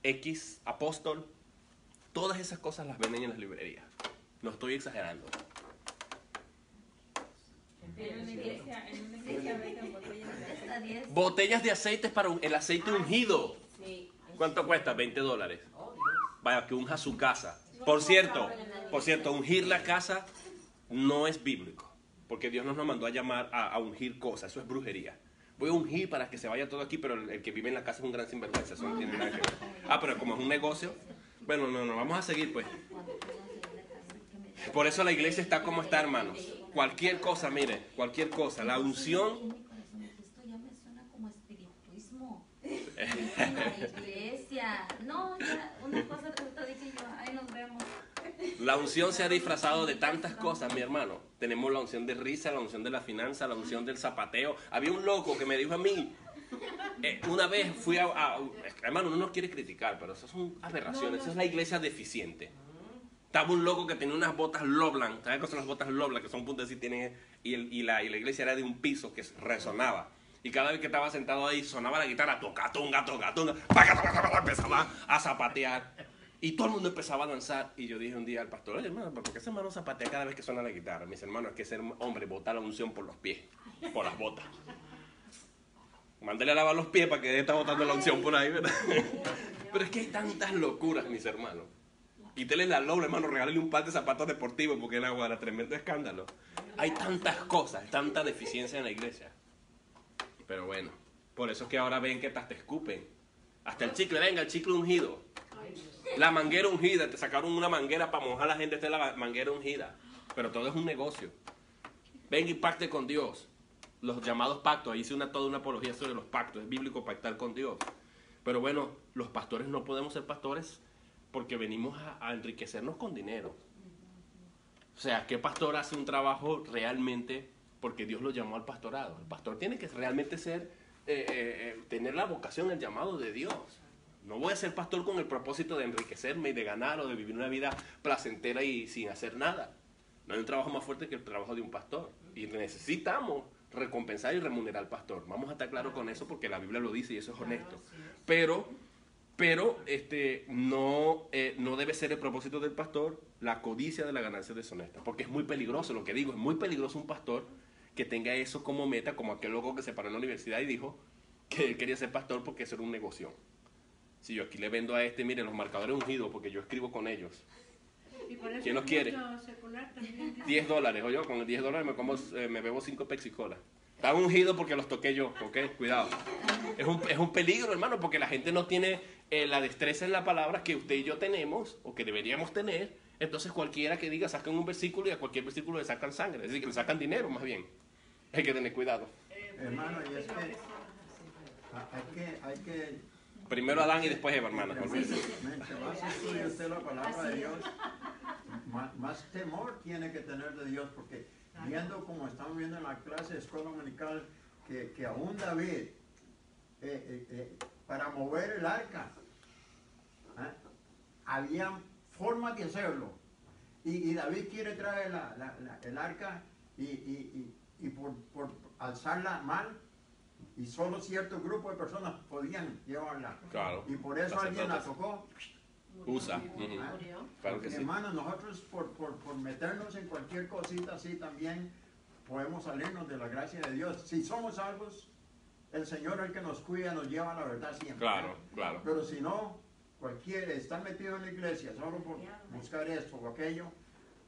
X apóstol. Todas esas cosas las venden en las librerías. No estoy exagerando. En una iglesia venden Botellas de aceite para el aceite ungido. Sí. ¿Cuánto cuesta? $20. Vaya, que unja su casa. Por cierto, ungir la casa no es bíblico. Porque Dios no nos mandó a llamar a ungir cosas. Eso es brujería. Voy a ungir para que se vaya todo aquí, pero el que vive en la casa es un gran sinvergüenza. Eso no tiene nada que ver. Pero como es un negocio. Bueno, no, vamos a seguir pues. Por eso la iglesia está como está, hermanos. Cualquier cosa, mire, cualquier cosa. La unción. Esto ya me suena como espiritismo. En la iglesia. No, ya, una cosa te otra dije yo, ahí nos vemos. La unción se ha disfrazado de tantas cosas, mi hermano. Tenemos la unción de risa, la unción de la finanza, la unción del zapateo. Había un loco que me dijo a mí, una vez fui hermano, uno no quiere criticar, pero eso son aberraciones, eso es la iglesia deficiente. Estaba un loco que tenía unas botas Loblan, ¿sabes qué son las botas Loblan? Que son puntas y la iglesia era de un piso que resonaba. Y cada vez que estaba sentado ahí sonaba la guitarra, toca, tunga, empezaba a zapatear. Y todo el mundo empezaba a danzar. Y yo dije un día al pastor, oye, hermano, ¿por qué ese hermano zapatea cada vez que suena la guitarra? Mis hermanos, es que ese hombre bota la unción por los pies, por las botas. Mándale a lavar los pies para que esté botando la unción por ahí, ¿verdad? Pero es que hay tantas locuras, mis hermanos. Y tenle la lola, hermano, regálale un par de zapatos deportivos porque es una tremendo escándalo. Hay tantas cosas, tanta deficiencia en la iglesia. Pero bueno, por eso es que ahora ven que hasta te escupen. Hasta el chicle, venga, el chicle ungido. La manguera ungida, te sacaron una manguera para mojar a la gente, esta es la manguera ungida. Pero todo es un negocio. Venga y pacte con Dios. Los llamados pactos, ahí hice toda una apología sobre los pactos, es bíblico pactar con Dios. Pero bueno, los pastores no podemos ser pastores porque venimos a enriquecernos con dinero. O sea, ¿qué pastor hace un trabajo realmente porque Dios lo llamó al pastorado? El pastor tiene que realmente ser, tener la vocación, el llamado de Dios. No voy a ser pastor con el propósito de enriquecerme y de ganar o de vivir una vida placentera y sin hacer nada. No hay un trabajo más fuerte que el trabajo de un pastor. Y necesitamos recompensar y remunerar al pastor. Vamos a estar claros con eso porque la Biblia lo dice y eso es honesto. Pero no debe ser el propósito del pastor la codicia de la ganancia deshonesta. Porque es muy peligroso, lo que digo, es muy peligroso un pastor que tenga eso como meta, como aquel loco que se paró en la universidad y dijo que él quería ser pastor porque eso era un negocio. Si yo aquí le vendo a mire, los marcadores ungidos porque yo escribo con ellos. ¿Quién los quiere? $10, oye, con $10 me bebo 5 Pepsi Cola. Están ungidos porque los toqué yo, ¿ok? Cuidado. Es un peligro, hermano, porque la gente no tiene la destreza en la palabra que usted y yo tenemos, o que deberíamos tener. Entonces cualquiera que diga, sacan un versículo y a cualquier versículo le sacan sangre. Es decir, que le sacan dinero, más bien. Hay que tener cuidado. Hermano, y es que hay que primero Adán y después Eva, hermano. Más estudia usted la palabra de Dios, más temor tiene que tener de Dios, porque viendo como estamos viendo en la clase de escuela dominical, que aún David, para mover el arca, había formas de hacerlo. Y David quiere traer el arca y por alzarla mal, y solo cierto grupo de personas podían llevarla. Claro. Y por eso alguien la tocó. Usa. Claro que sí. Hermanos, nosotros por meternos en cualquier cosita así también podemos salirnos de la gracia de Dios. Si somos salvos, el Señor, el que nos cuida, nos lleva a la verdad siempre. Claro, claro. Pero si no, cualquiera está metido en la iglesia solo por buscar esto o aquello,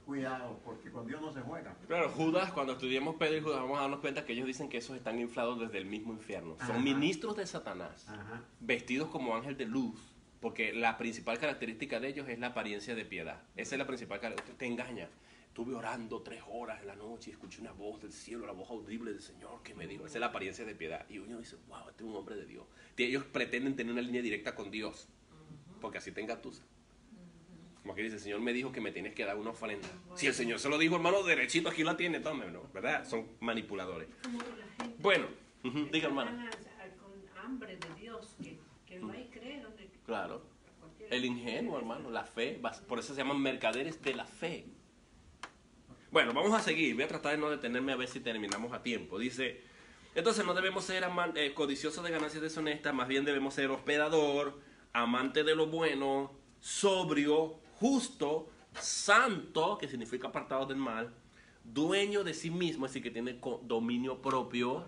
cuidado, porque con Dios no se juega. Claro, Judas, cuando estudiemos Pedro y Judas, vamos a darnos cuenta que ellos dicen que esos están inflados desde el mismo infierno. Son Ajá. ministros de Satanás, Ajá. vestidos como ángel de luz, porque la principal característica de ellos es la apariencia de piedad. Esa es la principal característica. Te engaña. Estuve orando 3 horas en la noche y escuché una voz del cielo, la voz audible del Señor que me dijo. Esa es la apariencia de piedad. Y uno dice, wow, este es un hombre de Dios. Ellos pretenden tener una línea directa con Dios, porque así te engatusan. Como que dice, el Señor me dijo que me tienes que dar una ofrenda. Si el Señor se lo dijo, hermano, derechito aquí la tiene, tómelo, ¿verdad? Son manipuladores. Como la gente Bueno, que diga, hermana. están con hambre de Dios, que no hay credo. Claro. El ingenuo, hermano, la fe. Por eso se llaman mercaderes de la fe. Bueno, vamos a seguir. Voy a tratar de no detenerme a ver si terminamos a tiempo. Dice, entonces no debemos ser codiciosos de ganancias deshonestas, más bien debemos ser hospedador, amante de lo bueno, sobrio, justo, santo, que significa apartado del mal, dueño de sí mismo, es decir, que tiene dominio propio.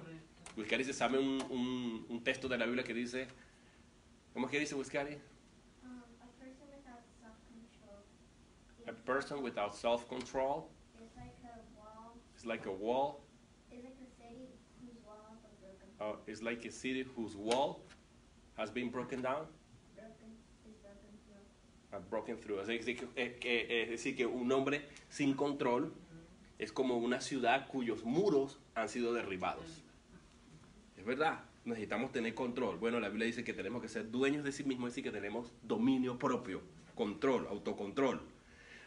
Wiscari se sabe un texto de la Biblia que dice, ¿cómo es que dice Wiscari? A person without self-control is like a wall. It's like a city whose wall has been broken down. Broken through. Es decir, que un hombre sin control es como una ciudad cuyos muros han sido derribados. Es verdad, necesitamos tener control. Bueno, la Biblia dice que tenemos que ser dueños de sí mismos, es decir, que tenemos dominio propio, control, autocontrol.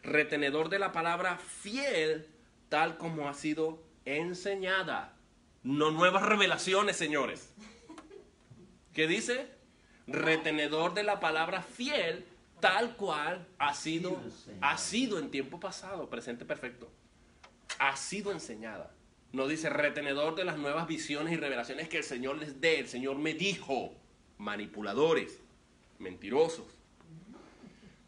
Retenedor de la palabra fiel, tal como ha sido enseñada. No nuevas revelaciones, señores. ¿Qué dice? Retenedor de la palabra fiel, tal cual ha sido en tiempo pasado, presente perfecto. Ha sido enseñada. No dice retenedor de las nuevas visiones y revelaciones que el Señor les dé. El Señor me dijo. Manipuladores, mentirosos.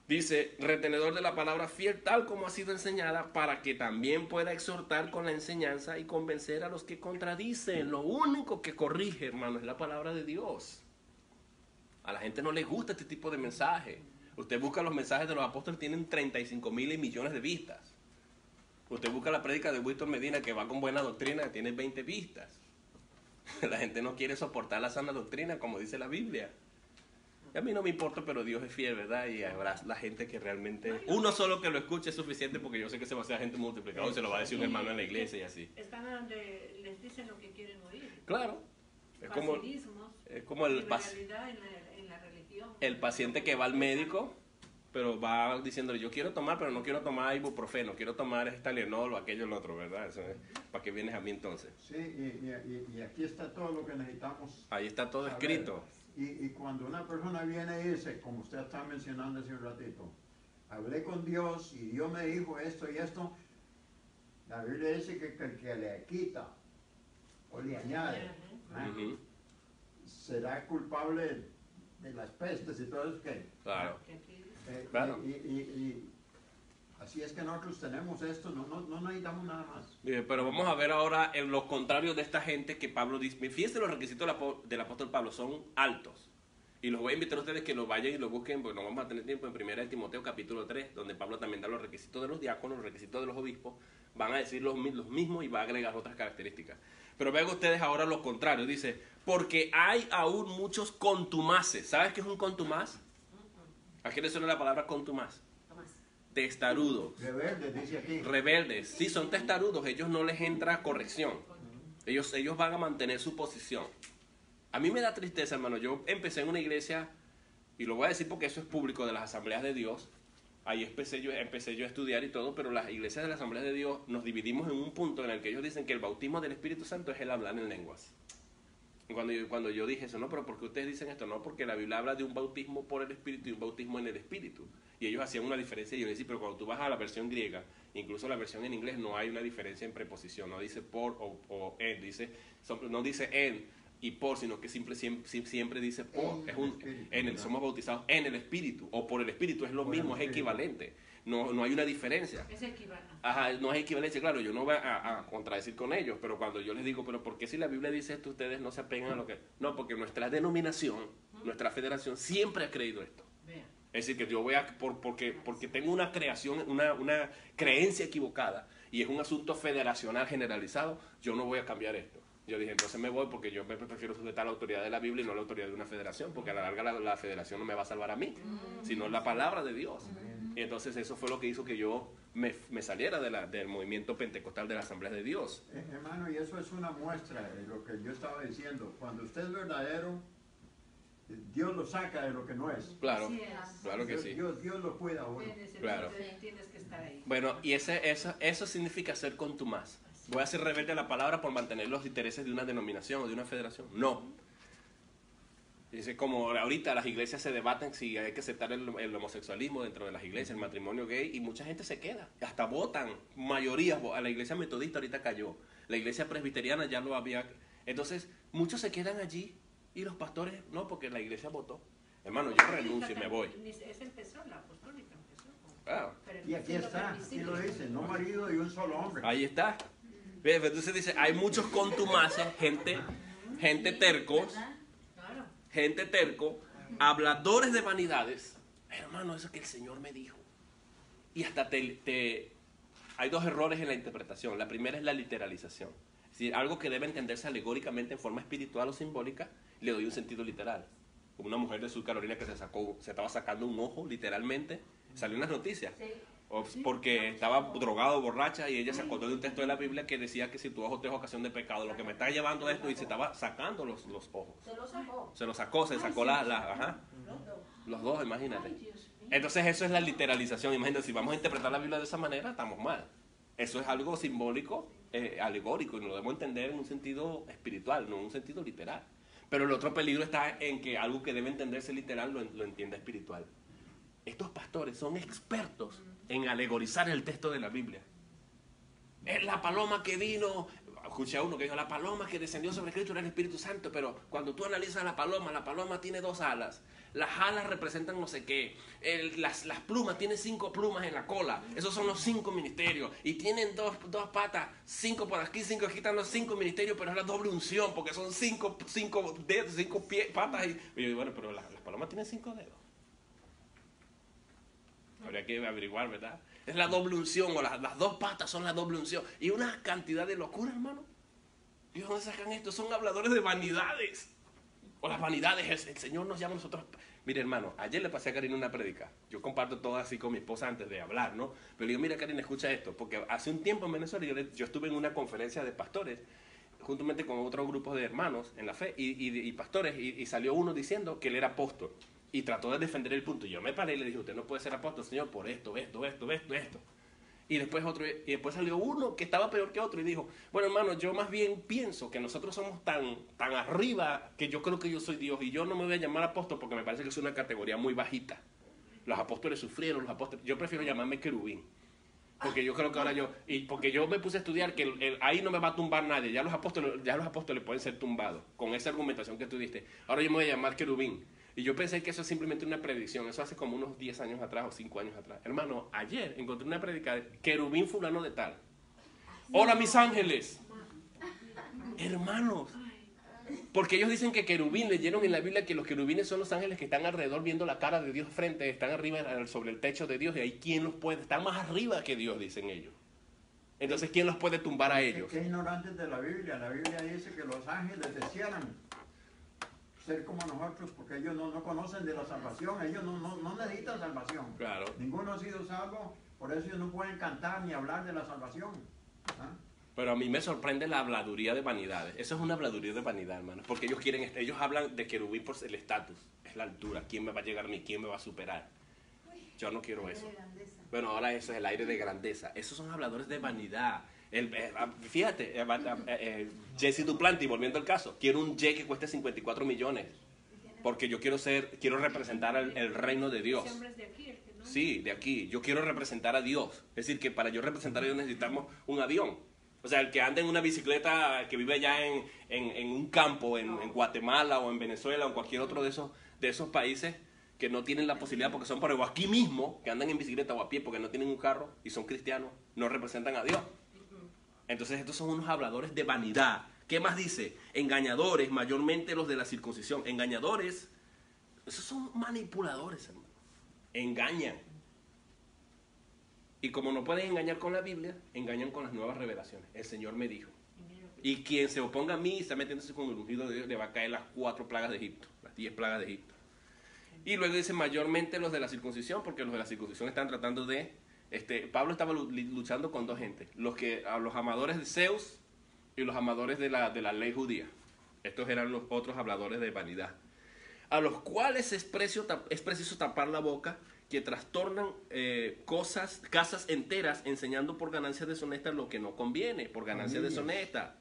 Dice, retenedor de la palabra fiel tal como ha sido enseñada, para que también pueda exhortar con la enseñanza y convencer a los que contradicen. Lo único que corrige, hermano, es la palabra de Dios. A la gente no le gusta este tipo de mensaje. Usted busca los mensajes de los apóstoles, tienen 35,000 y millones de vistas. Usted busca la prédica de Víctor Medina, que va con buena doctrina, que tiene 20 vistas. La gente no quiere soportar la sana doctrina, como dice la Biblia. Y a mí no me importa, pero Dios es fiel, ¿verdad? Y habrá la gente que realmente... Uno solo que lo escuche es suficiente, porque yo sé que se va a hacer gente multiplicada y se lo va a decir un hermano en la iglesia y así. Están donde les dicen lo que quieren oír. Claro. Es como el paciente que va al médico, pero va diciéndole, yo quiero tomar, pero no quiero tomar ibuprofeno, quiero tomar Tylenol o aquello o lo otro, ¿verdad? Eso es, ¿para qué vienes a mí entonces? Sí, y aquí está todo lo que necesitamos. Ahí está todo saber. escrito. Y cuando una persona viene y dice, como usted estaba mencionando hace un ratito, hablé con Dios y Dios me dijo esto y esto, la Biblia dice que el que le quita o le añade, Ujú. será culpable de las pestes y todo eso que... Claro. Claro. Y así es que nosotros tenemos esto, no necesitamos nada más. Bien, pero vamos a ver ahora en los contrarios de esta gente que Pablo dice. Fíjense, los requisitos del apóstol Pablo son altos. Y los voy a invitar a ustedes que los vayan y los busquen, porque no vamos a tener tiempo, en 1 Timoteo capítulo 3, donde Pablo también da los requisitos de los diáconos, los requisitos de los obispos. Van a decir los mismos y va a agregar otras características. Pero vean ustedes ahora los contrarios. Dice, porque hay aún muchos contumaces. ¿Sabes qué es un contumaz? ¿A qué le suena la palabra contumaz? Testarudos. Rebeldes, dice aquí. Rebeldes. Sí, son testarudos. Ellos no les entra corrección. Ellos van a mantener su posición. A mí me da tristeza, hermano. Yo empecé en una iglesia, y lo voy a decir porque eso es público, de las Asambleas de Dios. Ahí empecé yo a estudiar y todo, pero las iglesias de las Asambleas de Dios nos dividimos en un punto en el que ellos dicen que el bautismo del Espíritu Santo es el hablar en lenguas. Y cuando yo dije eso, no, pero ¿por qué ustedes dicen esto? No, porque la Biblia habla de un bautismo por el Espíritu y un bautismo en el Espíritu. Y ellos hacían una diferencia y yo les decía, pero cuando tú vas a la versión griega, incluso la versión en inglés, no hay una diferencia en preposición, no dice por o en, no dice en y por, sino que siempre dice por. Somos bautizados en el Espíritu o por el Espíritu, es lo mismo, es equivalente. No hay una diferencia. Es equivalente. Ajá, no es equivalencia, claro, yo no voy a contradecir con ellos, pero cuando yo les digo, pero ¿por qué si la Biblia dice esto, ustedes no se apegan a lo que...? No, porque nuestra denominación, nuestra federación siempre ha creído esto. Es decir, que yo voy porque tengo una una creencia equivocada y es un asunto federacional generalizado, yo no voy a cambiar esto. Yo dije, entonces me voy porque yo prefiero sujetar la autoridad de la Biblia y no la autoridad de una federación, porque a la larga la federación no me va a salvar a mí, sino la palabra de Dios. Y entonces eso fue lo que hizo que yo me saliera del movimiento pentecostal de la Asamblea de Dios. Hermano, y eso es una muestra de lo que yo estaba diciendo. Cuando usted es verdadero, Dios lo saca de lo que no es. Claro, claro que sí. Dios lo cuida a uno. Claro. Tienes que estar ahí. Bueno, y eso significa ser contumaz. ¿Voy a ser rebelde a la palabra por mantener los intereses de una denominación o de una federación? No. Dice, como ahorita las iglesias se debaten si hay que aceptar el homosexualismo dentro de las iglesias, el matrimonio gay, y mucha gente se queda. Hasta votan, mayoría. A la iglesia metodista ahorita cayó. La iglesia presbiteriana ya lo había... Entonces, muchos se quedan allí y los pastores, no, porque la iglesia votó. Hermano, yo renuncio y me voy. Esa empezó, la apostólica empezó. Ah. Y aquí está, aquí lo dice, no marido y un solo hombre. Ahí está. Entonces dice, hay muchos contumaces, gente tercos, gente terco, habladores de vanidades. Hermano, eso que el Señor me dijo. Y hasta hay dos errores en la interpretación. La primera es la literalización. Es decir, algo que debe entenderse alegóricamente en forma espiritual o simbólica, le doy un sentido literal. Como una mujer de Sur Carolina que se estaba sacando un ojo, literalmente. Salió en las noticias. Porque estaba drogado, borracha, y ella se acordó de un texto de la Biblia que decía que si tu ojo te es ocasión de pecado, lo que me está llevando a esto, y se estaba sacando los ojos. Se sacó los dos, imagínate. Entonces eso es la literalización. Imagínate, si vamos a interpretar la Biblia de esa manera, estamos mal. Eso es algo simbólico, alegórico, y lo debemos entender en un sentido espiritual, no en un sentido literal. Pero el otro peligro está en que algo que debe entenderse literal lo entienda espiritual. Estos pastores son expertos en alegorizar el texto de la Biblia. Es la paloma que vino. Escuché a uno que dijo, la paloma que descendió sobre Cristo era el Espíritu Santo, pero cuando tú analizas la paloma tiene 2 alas. Las alas representan no sé qué. Las plumas, tiene 5 plumas en la cola. Esos son los 5 ministerios. Y tienen dos patas, 5 por aquí, 5 aquí, están los 5 ministerios, pero es la doble unción, porque son 5 dedos, 5 patas. Y yo digo, bueno, pero las palomas tienen 5 dedos. Habría que averiguar, ¿verdad? Es la doble unción, o las 2 patas son la doble unción. Y una cantidad de locura, hermano. ¿Y dónde sacan esto? Son habladores de vanidades. O las vanidades, el Señor nos llama a nosotros. Mire, hermano, ayer le pasé a Karina una prédica. Yo comparto todo así con mi esposa antes de hablar, ¿no? Pero yo, mira, Karina, escucha esto. Porque hace un tiempo en Venezuela yo estuve en una conferencia de pastores, juntamente con otro grupo de hermanos en la fe y pastores, y salió uno diciendo que él era apóstol. Y trató de defender el punto. Y yo me paré y le dije, usted no puede ser apóstol, Señor, por esto. Y después salió uno que estaba peor que otro y dijo, bueno, hermano, yo más bien pienso que nosotros somos tan arriba que yo creo que yo soy Dios y yo no me voy a llamar apóstol porque me parece que es una categoría muy bajita. Los apóstoles sufrieron, yo prefiero llamarme querubín. Porque yo creo que ahora porque yo me puse a estudiar que ahí no me va a tumbar nadie, ya los apóstoles pueden ser tumbados, con esa argumentación que tú diste. Ahora yo me voy a llamar querubín. Y yo pensé que eso es simplemente una predicción, eso hace como unos 10 años atrás o 5 años atrás. Hermano, ayer encontré una predica de querubín fulano de tal. Hola mis ángeles. Hermanos. Porque ellos dicen que querubín, leyeron en la Biblia que los querubines son los ángeles que están alrededor viendo la cara de Dios frente, están arriba sobre el techo de Dios y ahí ¿quién los puede? Están más arriba que Dios, dicen ellos. Entonces, ¿quién los puede tumbar a ellos? Qué ignorantes de la Biblia. La Biblia dice que los ángeles desearan ser como nosotros porque ellos no conocen de la salvación, ellos no necesitan salvación. Claro. Ninguno ha sido salvo, por eso ellos no pueden cantar ni hablar de la salvación. ¿Ah? Pero a mí me sorprende la habladuría de vanidades. Eso es una habladuría de vanidad, hermano. Porque ellos hablan de querubín por el estatus, es la altura, quién me va a llegar a mí, quién me va a superar. Yo no quiero eso. Bueno, ahora eso es el aire de grandeza. Esos son habladores de vanidad. Fíjate, Jesse Duplantis, volviendo al caso, quiero un jet que cueste 54 millones. Porque yo quiero representar el reino de Dios. Sí, de aquí. Yo quiero representar a Dios. Es decir, que para yo representar a Dios necesitamos un avión. O sea, el que anda en una bicicleta, que vive allá en un campo, en Guatemala o en Venezuela o en cualquier otro de esos países que no tienen la posibilidad, porque son por ejemplo aquí mismo, que andan en bicicleta o a pie porque no tienen un carro y son cristianos, no representan a Dios. Entonces estos son unos habladores de vanidad. ¿Qué más dice? Engañadores, mayormente los de la circuncisión. Engañadores, esos son manipuladores, hermano. Engañan. Y como no pueden engañar con la Biblia, engañan con las nuevas revelaciones. El Señor me dijo. Y quien se oponga a mí y está metiéndose con el ungido de Dios, le va a caer las 4 plagas de Egipto, las 10 plagas de Egipto. Y luego dice mayormente los de la circuncisión, porque los de la circuncisión están tratando de... Pablo estaba luchando con 2 gentes, los amadores de Zeus y los amadores de la ley judía. Estos eran los otros habladores de vanidad, a los cuales es preciso tapar la boca, que trastornan casas enteras, enseñando por ganancias deshonestas lo que no conviene, por ganancias deshonestas.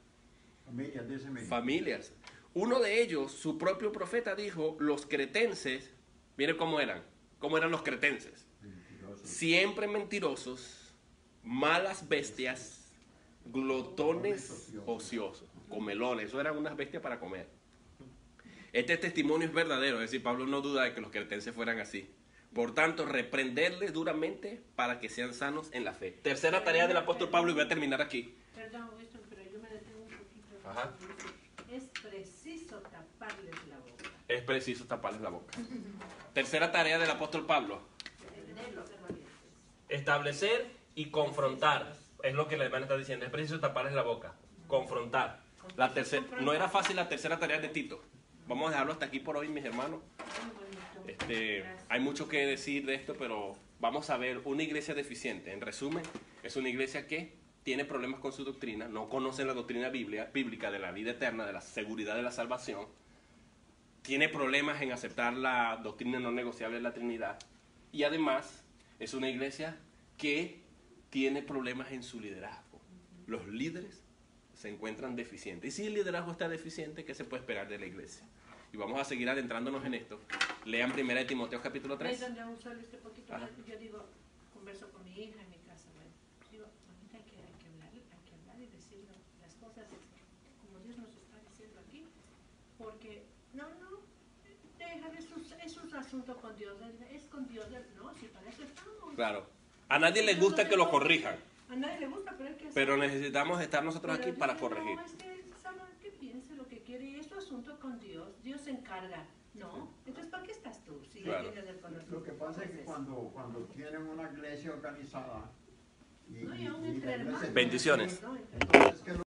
Familias. Uno de ellos, su propio profeta, dijo, los cretenses, miren cómo eran los cretenses. Siempre mentirosos, malas bestias, glotones ociosos, comelones. Eso eran unas bestias para comer. Este testimonio es verdadero, es decir, Pablo no duda de que los cretenses fueran así. Por tanto, reprenderles duramente para que sean sanos en la fe. Tercera tarea del apóstol Pablo, y voy a terminar aquí. Perdón, Winston, pero yo me detengo un poquito. Ajá. Es preciso taparles la boca. Es preciso taparles la boca. Tercera tarea del apóstol Pablo. Establecer y confrontar. Es lo que la hermana está diciendo. Es preciso taparles la boca. Confrontar. No era fácil la tercera tarea de Tito. Vamos a dejarlo hasta aquí por hoy, mis hermanos. Hay mucho que decir de esto, pero vamos a ver una iglesia deficiente. En resumen, es una iglesia que tiene problemas con su doctrina, no conoce la doctrina bíblica de la vida eterna, de la seguridad de la salvación, tiene problemas en aceptar la doctrina no negociable de la Trinidad, y además es una iglesia que tiene problemas en su liderazgo. Los líderes se encuentran deficientes. Y si el liderazgo está deficiente, ¿qué se puede esperar de la iglesia? Y vamos a seguir adentrándonos en esto. Lean 1 Timoteo capítulo 3. Donde aún solo este poquito, yo digo, converso con mi hija en mi casa. Digo, mamita, hay que hablar, hay decir las cosas como Dios nos está diciendo aquí, porque no, deja de es un asunto con Dios, es con Dios, no, si para eso estamos. Claro. A nadie le gusta que lo corrijan. A nadie le gusta, pero hay que Pero necesitamos estar nosotros pero aquí para dice, corregir. No, es que sabe que piense lo que quiere y es tu asunto con Dios. Dios se encarga. No, entonces ¿para qué estás tú? Si ya Claro. tienes el conocimiento. Lo que pasa es que cuando tienen una iglesia organizada No, y aún entre la iglesia hermanos. Bendiciones. No,